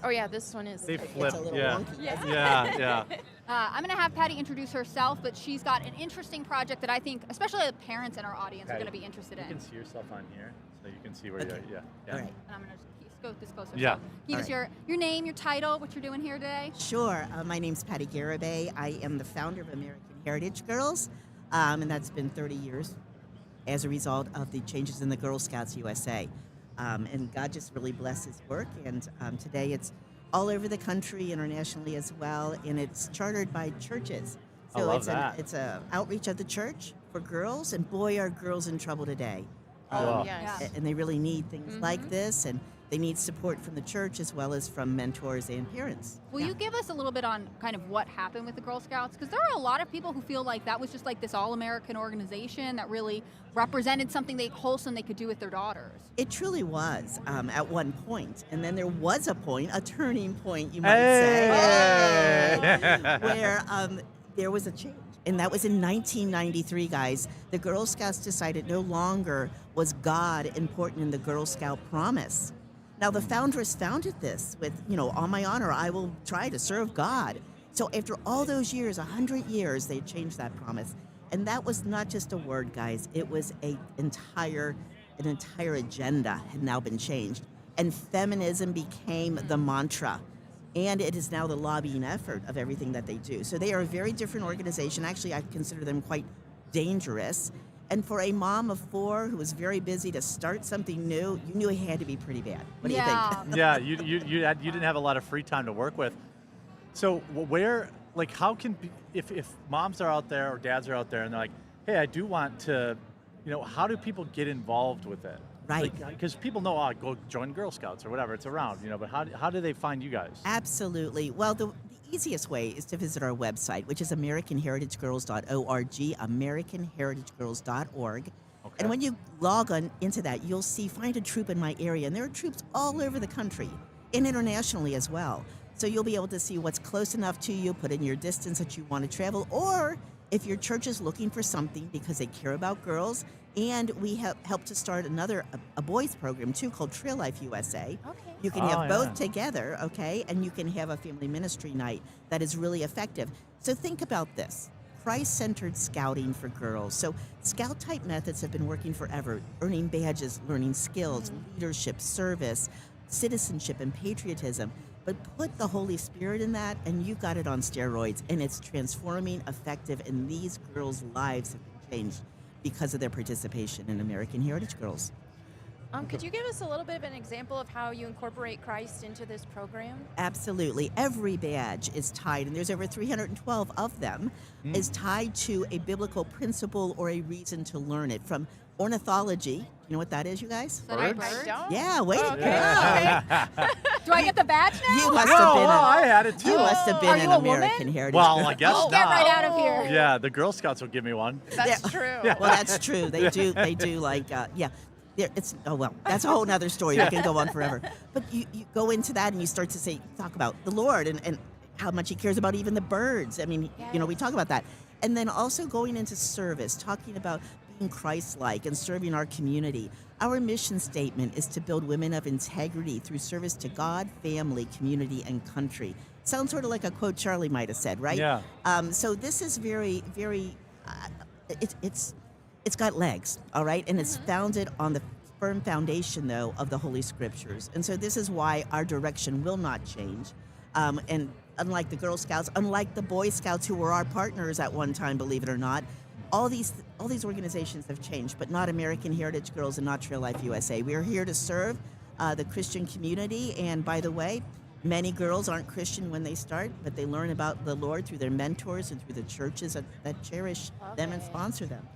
Oh yeah, this one is. They It's flip. a little Yeah. wonky. Yeah. I'm going to have Patty introduce herself, but she's got an interesting project that I think, especially the parents in our audience, are Patty, going to be interested You in. can see yourself on here, so you can see where Okay. you're. Yeah. All right. And I'm going to go this closer. Yeah. So, give us your name, your title, what you're doing here today. Sure. My name's Patty Garibay. I am the founder of American Heritage Girls, and that's been 30 years as a result of the changes in the Girl Scouts USA. And God just really blessed his work, and today it's all over the country, internationally as well, and it's chartered by churches I So love it's that. it's a outreach of the church for girls, and boy, are girls in trouble today. Oh, Wow. yes. Yeah. And they really need things like this, and they need support from the church as well as from mentors and parents. Will Yeah. you give us a little bit on kind of what happened with the Girl Scouts? Because there are a lot of people who feel like that was just like this all-American organization that really represented something wholesome they could do with their daughters. It truly was at one point, and then there was a turning point, you might Hey! say, where there was a change. And that was in 1993, guys. The Girl Scouts decided no longer was God important in the Girl Scout promise. Now, the foundress founded this with, on my honor, I will try to serve God. So after all those years, 100 years, they changed that promise. And that was not just a word, guys. It was an entire agenda had now been changed. And feminism became the mantra. And it is now the lobbying effort of everything that they do. So they are a very different organization. Actually, I consider them quite dangerous. And for a mom of 4 who was very busy to start something new, you knew it had to be pretty bad. What do you think? Yeah, you didn't have a lot of free time to work with. So where, like, how can, if moms are out there or dads are out there and they're like, hey, I do want to, how do people get involved with it? Right. Because people know, go join Girl Scouts or whatever, it's around, but how do they find you guys? Absolutely. Well, the easiest way is to visit our website, which is AmericanHeritageGirls.org, AmericanHeritageGirls.org. Okay. And when you log on into that, you'll see Find a Troop in My Area. And there are troops all over the country and internationally as well. So you'll be able to see what's close enough to you, put in your distance that you want to travel, or if your church is looking for something because they care about girls. And we have helped to start a boys program too called Trail Life USA. Okay. You can have both together, okay? And you can have a family ministry night that is really effective. So think about this. Christ-centered scouting for girls. So scout-type methods have been working forever. Earning badges, learning skills, leadership, service, citizenship, and patriotism. But put the Holy Spirit in that, and you've got it on steroids. And it's transforming, effective, and these girls' lives have been changed because of their participation in American Heritage Girls. Could you give us a little bit of an example of how you incorporate Christ into this program? Absolutely. Every badge is tied, and there's over 312 of them, is tied to a biblical principle or a reason to learn it. From ornithology, you know what that is, you guys? Is that a Birds? bird? Don't? Yeah, way to go. Okay. Do I get the badge now? You must No, have been I had it too. You must have Are been you an a woman? American Heritage Well, Girl. I guess Oh, not. get right out of here. Yeah, the Girl Scouts will give me one. That's true. Well, that's true. They do. Like, yeah. That's a whole nother story. We can go on forever. But you go into that and you start to talk about the Lord and how much He cares about even the birds. I mean, we talk about that. And then also going into service, talking about being Christ-like and serving our community. Our mission statement is to build women of integrity through service to God, family, community, and country. Sounds sort of like a quote Charlie might have said, right? Yeah. So this is very, very, it's got legs, all right? And it's founded on the firm foundation, though, of the Holy Scriptures. And so this is why our direction will not change. And unlike the Girl Scouts, unlike the Boy Scouts, who were our partners at one time, believe it or not, all these organizations have changed, but not American Heritage Girls and not Trail Life USA. We are here to serve the Christian community. And by the way, many girls aren't Christian when they start, but they learn about the Lord through their mentors and through the churches that cherish them and sponsor them.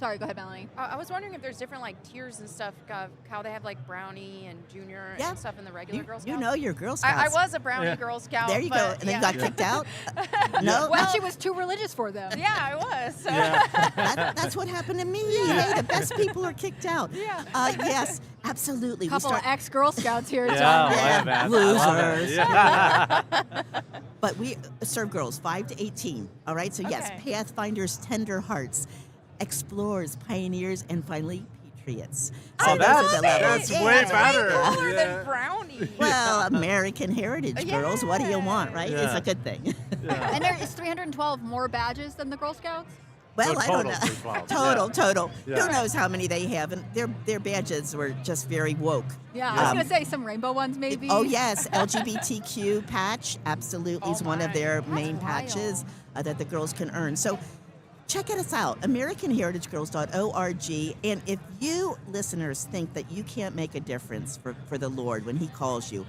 Sorry, go ahead, Melanie. I was wondering if there's different tiers and stuff, how they have brownie and junior and stuff in the regular Girl Scouts. You know your Girl Scouts. I was a brownie Girl Scout. There you go. but And then you got kicked out? No? Well, she was too religious for them. Yeah, I was. That's what happened to me. Hey, the best people are kicked out. Yeah. Yes, absolutely. Couple of ex-Girl Scouts here. Yeah, John. yeah, man. I love it. Losers. Yeah. But we serve girls 5 to 18. All right. So yes, Okay. pathfinders, tender hearts, explorers, pioneers, and finally patriots. Oh, So those are the levels. that's way better. Way cooler Yeah. than brownie. Well, American Heritage Girls. What do you want, right? It's Yeah. a good thing. And there is 312 more badges than the Girl Scouts? Well, So I don't total know. 312. Total. Yeah. Who knows how many they have? And their badges were just very woke. Yeah, I was going to say some rainbow ones maybe. Oh, yes. LGBTQ patch absolutely is one of their main wild. patches that the girls can earn. So check us out, AmericanHeritageGirls.org. And if you listeners think that you can't make a difference for the Lord when He calls you,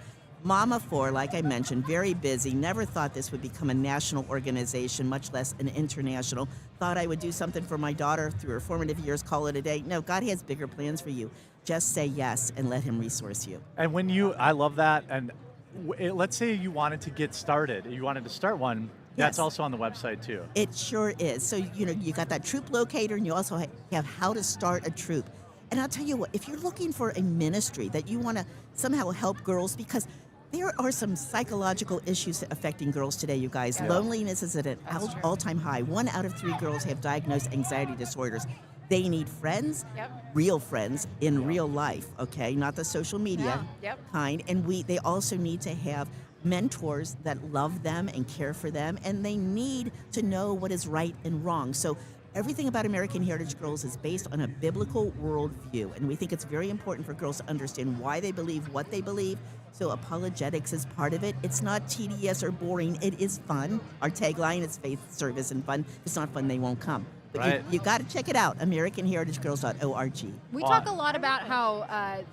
Mama 4, like I mentioned, very busy, never thought this would become a national organization, much less an international. Thought I would do something for my daughter through her formative years, call it a day. No, God has bigger plans for you. Just say yes and let him resource you. And I love that. And let's say you wanted to get started, you wanted to start one, that's Yes. also on the website too. It sure is. So, you got that troop locator, and you also have how to start a troop. And I'll tell you what, if you're looking for a ministry that you want to somehow help girls, because there are some psychological issues affecting girls today, you guys. Yeah. Loneliness is at an That's true. all-time high. 1 out of 3 girls have diagnosed anxiety disorders. They need friends, Yep. real friends in real life, okay? Not the social media Yep. kind. And they also need to have mentors that love them and care for them, and they need to know what is right and wrong. So everything about American Heritage Girls is based on a biblical worldview, and we think it's very important for girls to understand why they believe what they believe. So apologetics is part of it. It's not tedious or boring. It is fun. Our tagline is faith, service, and fun. If it's not fun, they won't come. But Right. you got to check it out, AmericanHeritageGirls.org. We talk a lot about how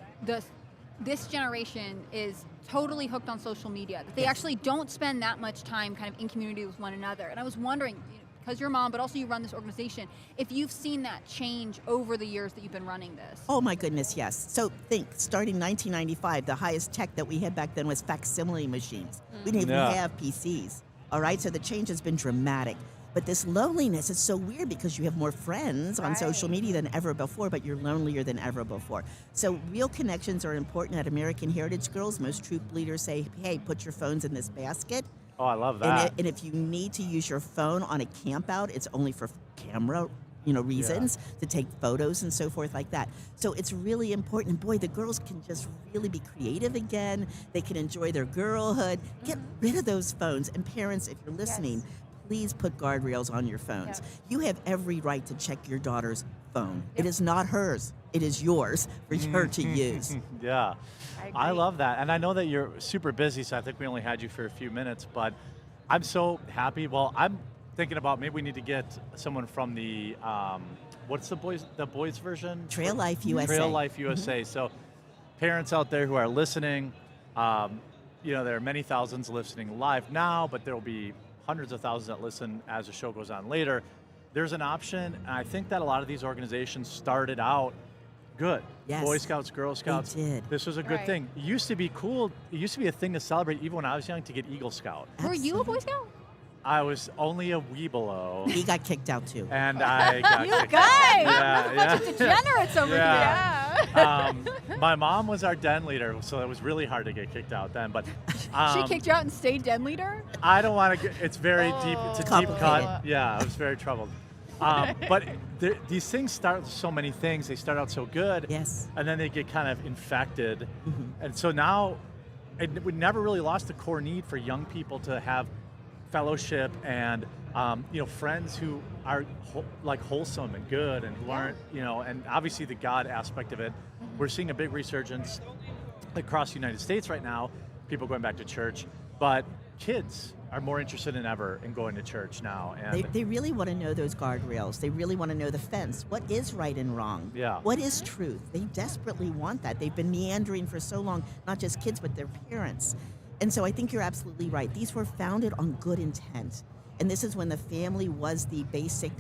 this generation is totally hooked on social media. That they Yes. actually don't spend that much time kind of in community with one another. And I was wondering, because you're a mom, but also you run this organization, if you've seen that change over the years that you've been running this. Oh my goodness, yes. So think, starting 1995, the highest tech that we had back then was facsimile machines. We didn't even Yeah. have PCs. All right, so the change has been dramatic. But this loneliness is so weird because you have more friends on social Right. media than ever before, but you're lonelier than ever before. So real connections are important at American Heritage Girls. Most troop leaders say, hey, put your phones in this basket. Oh, I love And, that. and if you need to use your phone on a camp out, it's only for camera, reasons to take photos and so forth like that. So it's really important. And boy, the girls can just really be creative again. They can enjoy their girlhood. Get rid of those phones. And parents, if you're listening, please put guardrails on your phones. You have every right to check your daughter's phone. It is not hers. It is yours for her to use. Yeah. I agree. love that. And I know that you're super busy, so I think we only had you for a few minutes, but I'm so happy. Well, I'm thinking about maybe we need to get someone from the, what's the boys version? Trail Life USA. Trail Life USA. So parents out there who are listening, there are many thousands listening live now, but there will be hundreds of thousands that listen as the show goes on later. There's an option, and I think that a lot of these organizations started out good. Yes. Boy Scouts, Girl Scouts. did. This was a good Right. thing. It used to be cool. It used to be a thing to celebrate even when I was young to get Eagle Scout. Were you a Boy Scout? I was only a wee below, He got kicked out too. and I got You kicked guys! out. A bunch of degenerates over Yeah. here. Yeah. My mom was our den leader, so it was really hard to get kicked out then. But She kicked you out and stayed den leader? I don't want to. It's very deep. It's a deep cut. Complicated. Yeah, I was very troubled. But these things start with so many things. They start out so good, Yes. and then they get kind of infected. And so now, we never really lost the core need for young people to have fellowship and friends who are wholesome and good and who aren't, and obviously the God aspect of it. We're seeing a big resurgence across the United States right now, people going back to church, but kids are more interested than ever in going to church now. And They really want to know those guardrails. They really want to know the fence. What is right and wrong? Yeah. What is truth? They desperately want that. They've been meandering for so long, not just kids, but their parents. And so I think you're absolutely right. These were founded on good intent. And this is when the family was the basic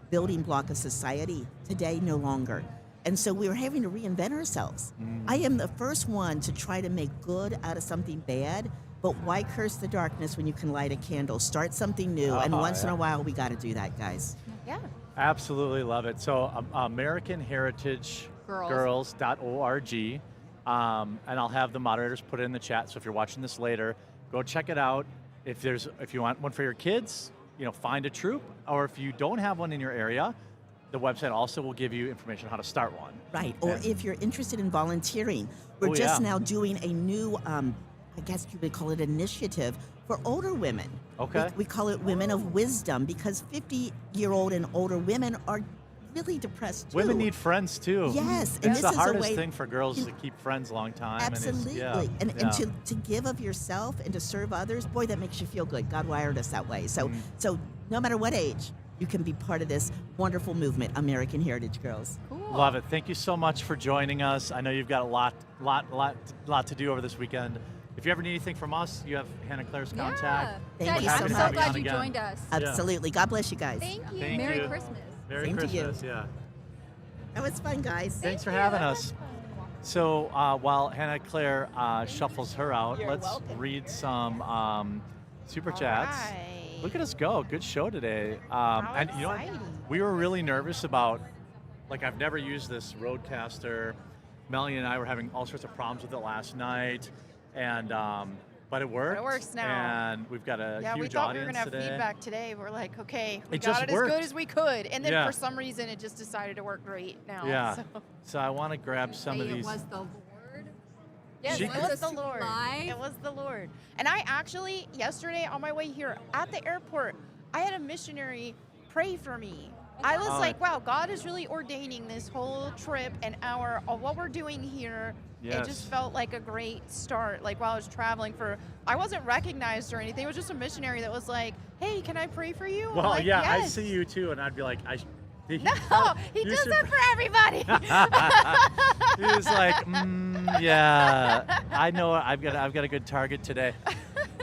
building block of society. Today, no longer. And so we were having to reinvent ourselves. I am the first one to try to make good out of something bad, but why curse the darkness when you can light a candle? Start something new, and once in a while, we got to do that, guys. Yeah. absolutely love it. So AmericanHeritageGirls.org, and I'll have the moderators put it in the chat. So if you're watching this later, go check it out. If you want one for your kids, find a troop, or if you don't have one in your area, the website also will give you information on how to start one. Right. Or And- if you're interested in volunteering, we're Oh, just yeah. now doing a new, I guess you would call it initiative for older women. Okay. We call it Women of Wisdom because 50-year-old and older women are really depressed too. Women need friends too. Yes, and It's this the is a hardest way- thing for girls to keep friends a long time. Absolutely. And And to give of yourself and to serve others, boy, that makes you feel good. God wired us that way. So no matter what age, you can be part of this wonderful movement, American Heritage Girls. Cool. Love it. Thank you so much for joining us. I know you've got a lot to do over this weekend. if you ever need anything from us, you have Hannah Claire's contact. Yeah. Thank you Teddy, so I'm much. so glad on you again. joined us. Absolutely. God bless you guys. Thank you. Thank Merry you. Christmas. Merry Same to you. Christmas. Yeah. That was fun, guys. Thanks for having us. So while Hannah Claire shuffles her out, You're let's welcome. read some super chats. right. Look at us go! Good show today. How And you know what? exciting. We were really nervous about, like, I've never used this Rodecaster. Melanie and I were having all sorts of problems with it last night, and but it worked. It works now. And we've got a Yeah, we huge thought we audience were gonna have today. feedback today. We're like, okay, we It got just it as worked. good as we could, and then Yeah. for some reason it just decided to work great now. Yeah. So. So I want to grab some of Say these. It was the Lord. Yes, She- it was the Super Lord. live. It was the Lord. And I actually, yesterday on my way here at the airport, I had a missionary pray for me. I was Oh. like, wow, God is really ordaining this whole trip and hour of what we're doing here. It Yes. just felt like a great start. Like while I was traveling I wasn't recognized or anything. It was just a missionary that was like, hey, can I pray for you? I'm Well, like, yeah, I yes. see you too, and I'd be like, No, he You does should- that for everybody. He was like, yeah, I know. I've got a good target today.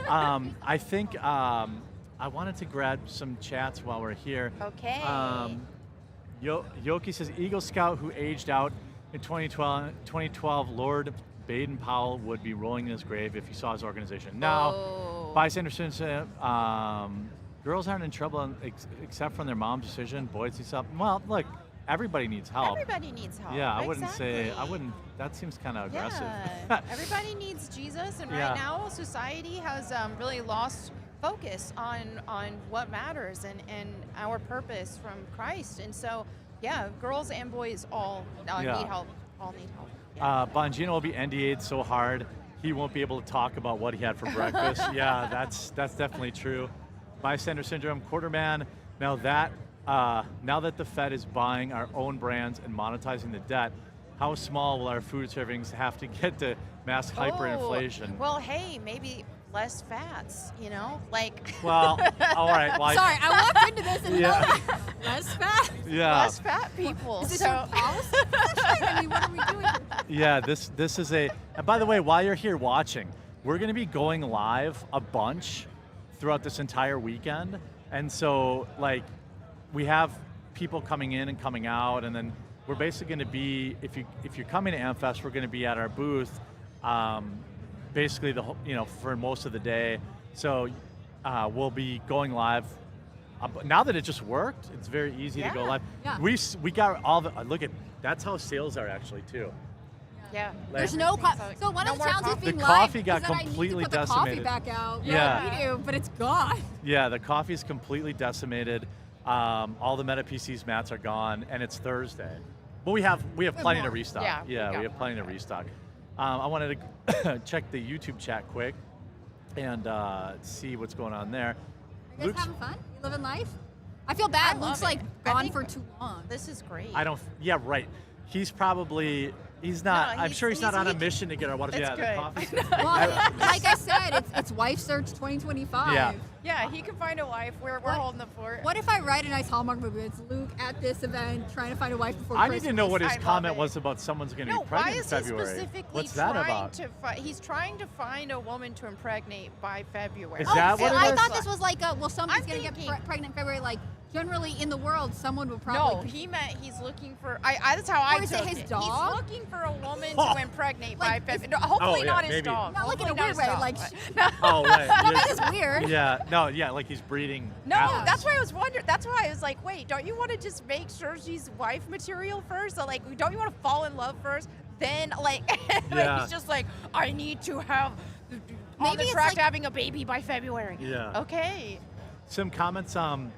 I think I wanted to grab some chats while we're here. Okay. Yoki says Eagle Scout who aged out in 2012, Lord Baden-Powell would be rolling in his grave if he saw his organization. Now, Oh. by Sanderson, girls aren't in trouble except from their mom's decision. Boys need help. Well, look, everybody needs help. Everybody needs help. Yeah, I wouldn't say, I Exactly. wouldn't, that seems kind of aggressive. Yeah, everybody needs Jesus, and Yeah. right now society has really lost focus on what matters and our purpose from Christ. And so, yeah, girls and boys all Yeah. need help. All need help. Yeah. Bongino will be NDA'd so hard, he won't be able to talk about what he had for breakfast. Yeah, that's definitely true. Bystander syndrome, quarterman, now that the Fed is buying our own brands and monetizing the debt, how small will our food servings have to get to mask hyperinflation? Oh, well, hey, maybe less fats, like Well, all right. Well, Sorry, I walked into this and Yeah. less fat. yeah. less fat people. Is this so your policy? I mean, what are we doing? Yeah, this is a. And by the way, while you're here watching, we're going to be going live a bunch throughout this entire weekend, and so like we have people coming in and coming out, and then we're basically going to be if you're coming to Amfest, we're going to be at our booth, basically for most of the day. So we'll be going live. Now that it just worked, it's very easy to go Yeah. live. Yeah. We got all the look at that's how sales are actually too. yeah. There's no so one No of the more challenges coffee. being The live coffee got is that completely I need to put the coffee decimated. back out. Yeah. we do, but it's gone. Yeah, the coffee's completely decimated. All the Meta PCs mats are gone, and it's Thursday. But we have plenty to more. restock. Yeah, we got we have plenty to more. restock. I wanted to check the YouTube chat quick and see what's going on there. You guys Luke's- having fun? You living life? I feel bad. I love Luke's it. like I gone think- for too long. This is great. I don't. Yeah, right. He's not. No, I'm sure he's not on a he- mission to get our water. That's Yeah, good. the coffee's. Well, like I said, it's Wife Search 2025. Yeah. Yeah, he can find a wife. We're What? holding the fort. What if I write a nice Hallmark movie? It's Luke at this event trying to find a wife before I Christmas. need to know what his I love comment it. was about someone's going to No, be pregnant why in is he February. specifically What's that trying about? to he's trying to find a woman to impregnate by February. Is that Oh, what it I is? thought this was like, somebody's I'm going to get thinking- pregnant in February. Like, generally in the world, someone will No, probably. he meant he's looking for. That's how I Or is it took his it. dog? He's looking for a woman to impregnate by Like, February. No, hopefully yeah, not his maybe. dog. Not like in a Hopefully weird not his way, dog, like- but- Oh, right. That is weird. Yeah, no, yeah, like he's breeding. No, out. that's why I was wondering. That's why I was like, wait, don't you want to just make sure she's wife material first? So, like, don't you want to fall in love first? Then, like, Yeah. he's just like, I need to have on Maybe the it's track like- to having a baby by February. Yeah. Okay. Some comments from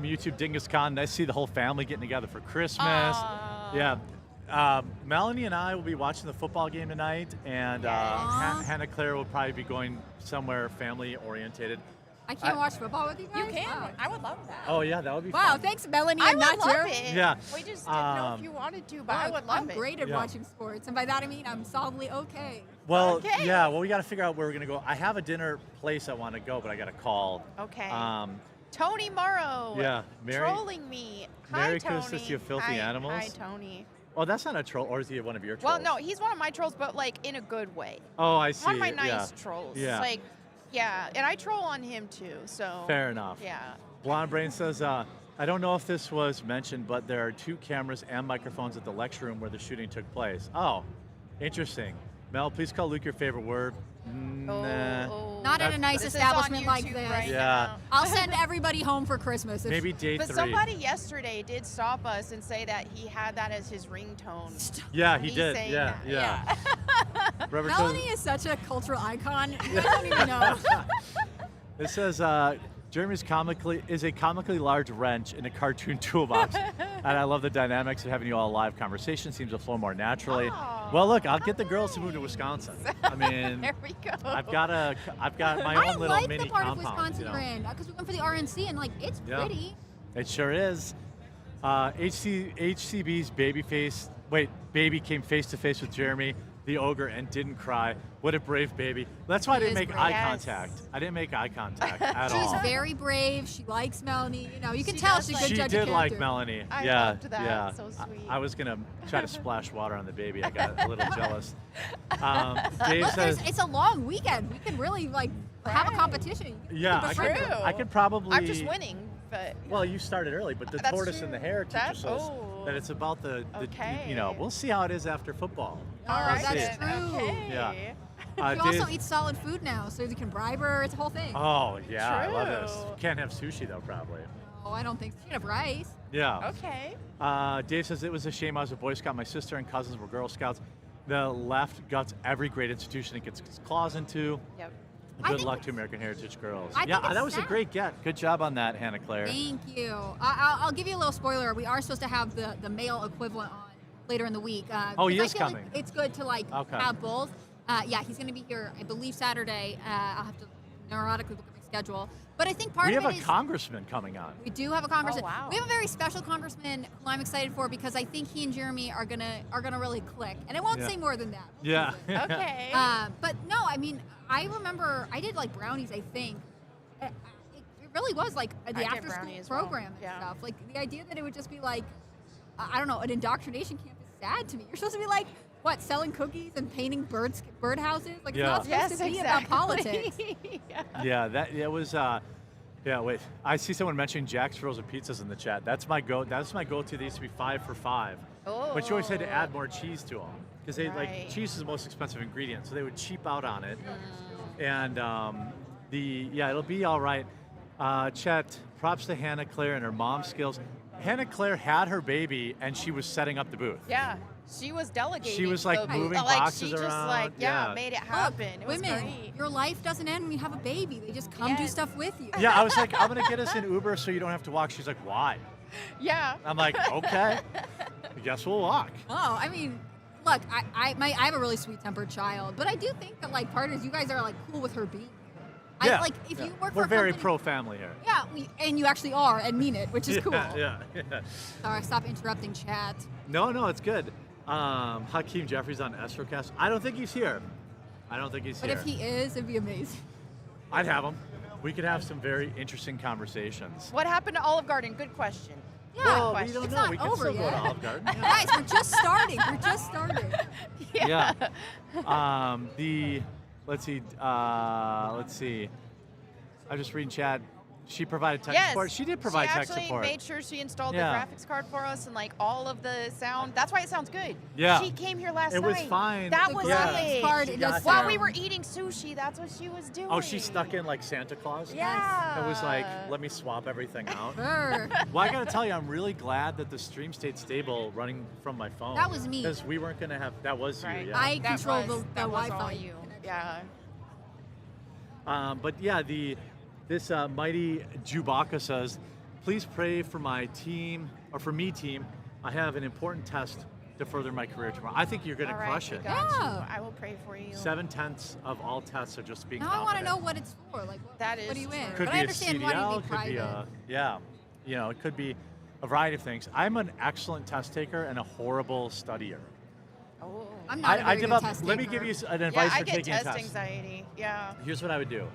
YouTube, Dingus Khan. Nice to see the whole family getting together for Christmas. Aw. Yeah. Melanie and I will be watching the football game tonight, and Aw. Hannah Claire will probably be going somewhere family orientated. I can't watch football with you guys. You can. Wow. I would love that. Oh yeah, that would be Wow, fun. thanks, Melanie. I and would not love Jeremy. it. Yeah. We just didn't know Um, if you wanted to, but I Look, would love I'm it. great at Yeah. watching sports, and by that I mean I'm solidly okay. Well, Okay. yeah. Well, we got to figure out where we're gonna go. I have a dinner place I want to go, but I got a call. Okay. Yeah. Tony Morrow. Merry- Trolling me. Merry Hi, Tony. Christmas, you filthy Hi, animals. Hi, Tony. Oh, that's not a troll, or is he one of your trolls? Well, no, he's one of my trolls, but like in a good way. Oh, I see. One of my nice trolls. Yeah. Like, yeah, and I troll on him too. So. Fair enough. Yeah. Blonde Brain says, I don't know if this was mentioned, but there are 2 cameras and microphones at the lecture room where the shooting took place. Oh, interesting. Mel, please call Luke your favorite word. Nah. Not at a nice This is establishment on like YouTube this. right Yeah. now. I'll send everybody home for Christmas. Maybe day But 3. somebody yesterday did stop us and say that he had that as his ringtone. Yeah, he Me did. saying Yeah, that. yeah. Robert says- Melanie is such a cultural icon. You guys don't even know. It says Jeremy's is a comically large wrench in a cartoon toolbox, and I love the dynamics of having you all live conversation. Seems to flow more naturally. Oh, Well, look, I'll get the girls to move to Wisconsin. I mean, There we go. I've got my I own little like mini the part compound. of Wisconsin you know. you're in because we went for the RNC and like it's Yeah. pretty. It sure is. HCB's baby came face to face with Jeremy, the ogre, and didn't cry. What a brave baby. That's why I He didn't is make brave. eye Yes. contact. I didn't make eye contact at She's all. very brave. She likes Melanie. You know, you can She tell does she's a like- good She judge did of like character. Melanie. I yeah, loved that. yeah. So sweet. I was gonna try to splash water on the baby. I got a little jealous. Dave Look, says, it's a long weekend. We can really like have a Right. competition. "Yeah, Keep I us could, regular. I could probably." I'm just winning, but Well, you started early, but the That's tortoise true. and the hare teaches That's- us oh. that it's about the Okay. you know, we'll see how it is after football. All We'll right, see. that's true. Okay. Yeah. She also Dave- eats solid food now, so you can bribe her. It's a whole thing. Oh yeah, I love this. True. Can't have sushi though, probably. Oh, I don't think so. She can have rice. Yeah. Okay. Dave says it was a shame I was a Boy Scout. My sister and cousins were Girl Scouts. The left guts every great institution it gets its claws into. Yep. I Good think luck it's- to American Heritage Girls. I Yeah, think it's that was a sad. great get. Good job on that, Hannah Claire. Thank you. I'll give you a little spoiler. We are supposed to have the male equivalent on later in the week. Oh, he because is I feel coming. Like it's good to like Okay. have both. Yeah, he's going to be here, I believe, Saturday. I'll have to neurotically look at my schedule. But I think part We of have it a is congressman coming on. we do have a congressman. Oh, wow. We have a very special congressman who I'm excited for because I think he and Jeremy are gonna really click. And I won't Yeah. say more than that. Yeah. Okay. But no, I mean, I remember I did like brownies. I think it really was like I the did after brownie school as well. program and Yeah. stuff. Like the idea that it would just be like I don't know, an indoctrination camp is sad to me. You're supposed to be like what, selling cookies and painting birdhouses? Like Yeah. it's not supposed to be about politics. Yeah. Yeah, it was. Yeah, wait. I see someone mentioning Jack's Frozen Pizzas in the chat. That's my go. That's my go-to. They used to be 5 for $5. But you always had to add more cheese to them because they like Right. cheese is the most expensive ingredient, so they would cheap out on it. And it'll be all right. Chet, props to Hannah Claire and her mom's skills. Hannah Claire had her baby and she was setting up the booth. Yeah. She was delegating. She was, like, the- moving like, boxes she just around. like Yeah. made it Look, happen. It was women, great. your life doesn't end when you have a baby. They just come do Yes. stuff with you. Yeah, I was like, I'm gonna get us an Uber so you don't have to walk. She's like, why? Yeah. I'm like, okay, I guess we'll walk. Oh, I mean, look, I have a really sweet-tempered child, but I do think that like part is you guys are like cool with her being. Yeah, Like if yeah. you work We're for a very company, pro-family here. Yeah, and you actually are and mean it, which is cool. Yeah. Sorry, stop interrupting chat. No, it's good. Hakeem Jeffries on Astrocast. I don't think he's here. But here. if he is, it'd be amazing. I'd have him. We could have some very interesting conversations. What happened to Olive Garden? Good question. Yeah, Well, we question. don't It's know. not We can over still go to yet. Olive Garden. Guys, we're just starting. We're just starting. Yeah. Let's see. I'm just reading chat. She provided tech Yes. support. She did provide tech She actually support. made sure she installed Yeah. the graphics card for us and like all of the sound. That's why it sounds good. Yeah. She came here last It night. was fine. That The was graphics it. card, She it got does While sound- we were eating sushi, that's what she was doing. Oh, she stuck in like Santa Claus? Yeah. It was like, let me swap everything out. Sure. Well, I gotta tell you, I'm really glad that the stream stayed stable running from my phone. That was me. Because we weren't gonna have, that was Right. you, yeah. I That control was- the that was Wi-Fi. all you. Yeah. But yeah, this mighty Chewbacca says, please pray for my team, or for me team. I have an important test to further my career tomorrow. I think you're gonna All right, crush we it. got you. Yeah. I will pray for you. 7/10 of all tests are just being Now I want to confident. know what it's for. Like, what, That what is do you win? true. Could but be I a understand CDL, wanting to be could be private. it could be a variety of things. I'm an excellent test taker and a horrible studier. Oh. I'm not a very good test Let me taker. give you an Yeah, advice I for get taking a test test. anxiety. Yeah. Here's what I would do.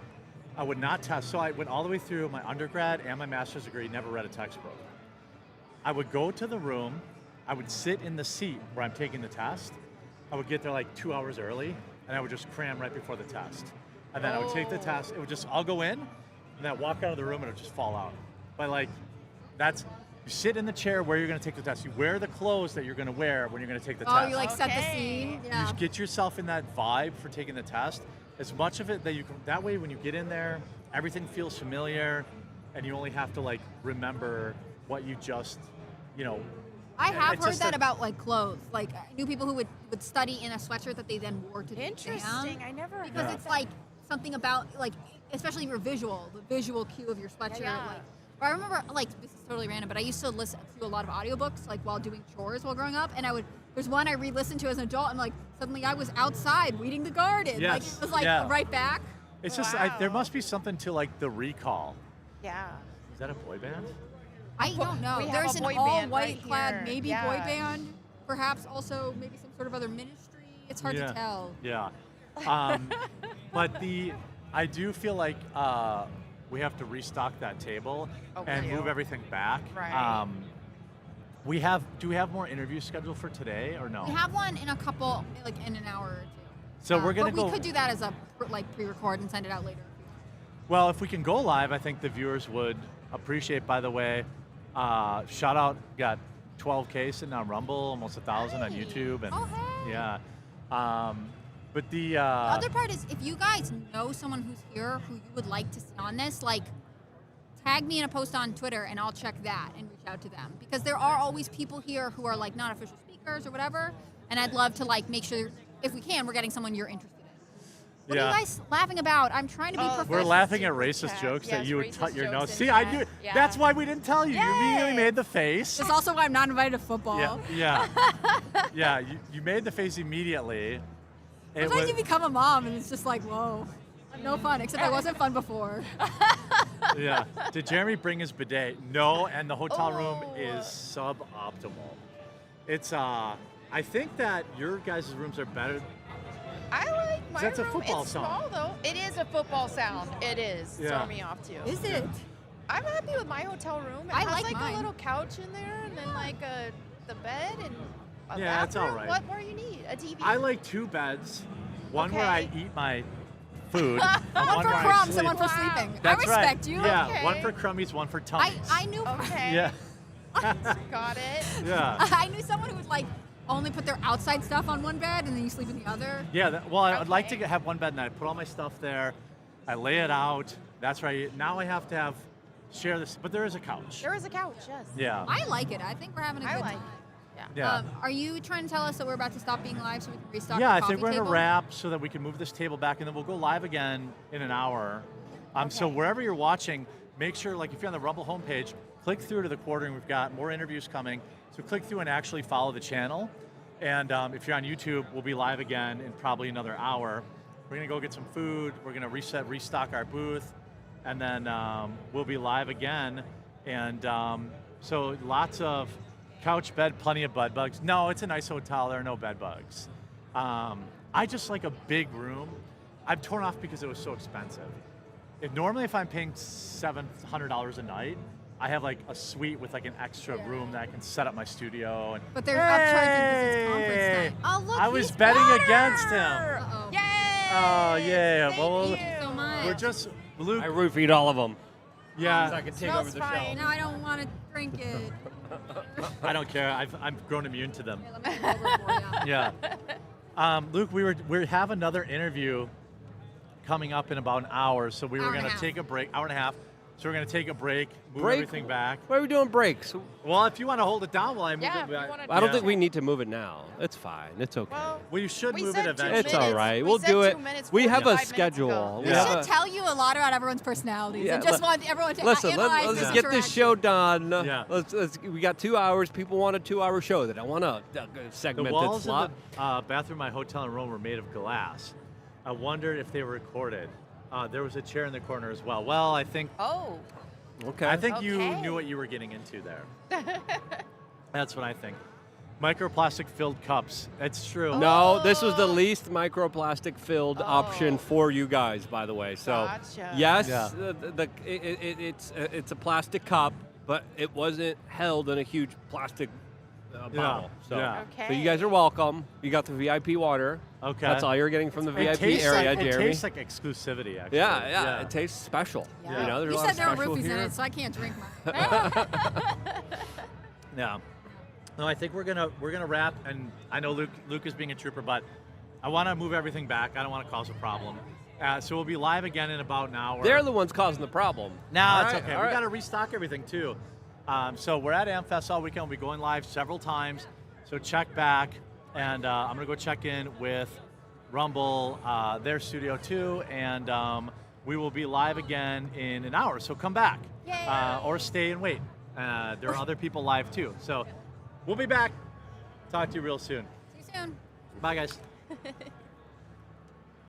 I would not test. So I went all the way through my undergrad and my master's degree, never read a textbook. I would go to the room, I would sit in the seat where I'm taking the test. I would get there like 2 hours early, and I would just cram right before the test. And then I would take the test. It would just, I'll go in, and then I'd walk out of the room, and it would just fall out. But like, you sit in the chair where you're going to take the test. You wear the clothes that you're going to wear when you're going to take the test. Oh, you like set the scene? You Yeah. just get yourself in that vibe for taking the test. As much of it that you can, that way when you get in there, everything feels familiar, and you only have to like remember what you just, I have it's heard just that about like clothes. Like I knew people who would study in a sweatshirt that they then wore to the Interesting. exam. I never Because heard it's that. like something about like, especially your visual, the visual cue of your sweatshirt. Yeah. Like, or I remember, like, this is totally random, but I used to listen to a lot of audiobooks like while doing chores while growing up, and there's one I re-listened to as an adult, and like suddenly I was outside weeding the garden. Yes. Like it was like Yeah. right back. it's just there must be something to like the recall. Yeah. Is that a boy band? I don't know. We have There's a an boy band all-white right clad here. maybe Yeah. boy band, perhaps also maybe some sort of other ministry. It's hard to tell. Yeah. But I do feel like we have to restock that table and we do. move everything back. Right. Do we have more interviews scheduled for today or no? We have one in a couple, like in an hour or two. So we're gonna but go. we could do that as a pre-record and send it out later. Well, if we can go live, I think the viewers would appreciate. By the way, shout out, got 12K sitting on Rumble, almost 1,000 on YouTube, and Oh, hey. yeah. But the The other part is, if you guys know someone who's here who you would like to see on this, like, tag me in a post on Twitter and I'll check that and reach out to them. Because there are always people here who are, like, not official speakers or whatever, and I'd love to, like, make sure, if we can, we're getting someone you're interested in. What are you guys laughing about? I'm trying to be professional. We're laughing at racist chat. jokes that Yes, you would racist cut your jokes nose. in See, I chat. knew. Yeah. That's why we didn't tell you. You immediately made the face. It's also why I'm not invited to football. Yeah. You made the face immediately. It Sometimes was- you become a mom and it's just like, whoa, no fun. Except I wasn't fun before. Yeah. Did Jeremy bring his bidet? No, and the hotel room is suboptimal. It's I think that your guys' rooms are better. I like my That's a room. football It's sound. small though. It is a football sound. It is. Yeah. Throw me off too. Is it? I'm happy with my hotel room. It I has like like mine. a little couch in there, and then like the bed and a Yeah, it's all bathroom. right. What more you need? A TV. I like 2 beds. One where I Okay. eat my food. and One for where I crumbs sleep. and one for Wow. sleeping. That's I respect right. you. Yeah, Okay. one for crummies, one for tummies. I knew. Okay. Yeah. Got it. Yeah. I knew someone who would like only put their outside stuff on one bed and then you sleep in the other. Yeah, well, I'd like to Okay. have one bed and I put all my stuff there. I lay it out. That's right. Now I have to share this, but there is a couch. There is a couch. Yes. Yeah. I like it. I think we're having a I good like time. it. Yeah. Are you trying to tell us that we're about to stop being live so we can restock Yeah, the I coffee think we're table? gonna wrap so that we can move this table back, and then we'll go live again in an hour. So wherever you're watching, make sure, like, if you're on the Rumble homepage, click through to the quartering. We've got more interviews coming, so click through and actually follow the channel. And if you're on YouTube, we'll be live again in probably another hour. We're gonna go get some food. We're gonna restock our booth, and then we'll be live again. And so lots of couch, bed, plenty of bed bugs. No, it's a nice hotel. There are no bed bugs. I just like a big room. I've torn off because it was so expensive. Normally if I'm paying $700 a night, I have like a suite with like an extra room that I can set up my studio. And But they're upcharging because it's conference time. Oh, look, I was he's betting better! against him. Uh-oh. Yay! Oh yeah. Well, Thank you so much. we're just Luke. I roofied all of them. So I Yeah. can take Smells over the fine. Now I don't want to drink it. I don't care. I've grown immune to them. Let me go over for you. Yeah. Luke, we have another interview coming up in about an hour, so we Hour were and going a to half. take a break. Hour and a half. So we're going to take a break, move Break? everything back. Why are we doing breaks? Well, if you want to hold it down while I move Yeah, it, if you wanna I don't yeah. think we need to move it now. It's fine. It's okay. Well, you should we move said it 2 eventually. It's all minutes. right. We We'll said do 2 it. minutes, We have a 45 minutes schedule. ago. We We have should a- tell you a lot about everyone's personalities. Yeah, and just let- want everyone to Listen, analyze let's this get this interaction. show done. Yeah. We got 2 hours. People want a 2-hour show. They don't want a The segmented walls slot. of the bathroom, my hotel in Rome, were made of glass. I wondered if they were recorded. There was a chair in the corner as well. Well, I think Oh. Okay. I think you Okay. knew what you were getting into there. That's what I think. Microplastic filled cups. It's true. No, this was the least microplastic filled Oh. option for you guys, by the way. So, Gotcha. yes, Yeah. it's a plastic cup, but it wasn't held in a huge plastic bottle. So, Yeah. so you guys are welcome. You got the VIP water. Okay. That's all you're getting from the It VIP tastes area, like, Jeremy. It tastes like exclusivity, actually. Yeah. It tastes special. Yeah. You know, there's You a lot said there of are special roofies here. in it, so I can't drink mine. Yeah. No, I think we're gonna wrap, and I know Luke is being a trooper, but I want to move everything back. I don't want to cause a problem. So we'll be live again in about an hour. They're the ones causing the problem. No, All it's right, okay. all We right. got to restock everything too. So we're at Amfest all weekend. We'll be going live several times. So check back, and I'm gonna go check in with Rumble, their studio too, and we will be live again in an hour. So come back, or stay and wait. There are other people live too. So we'll be back. Talk to you real soon. See you soon. Bye, guys.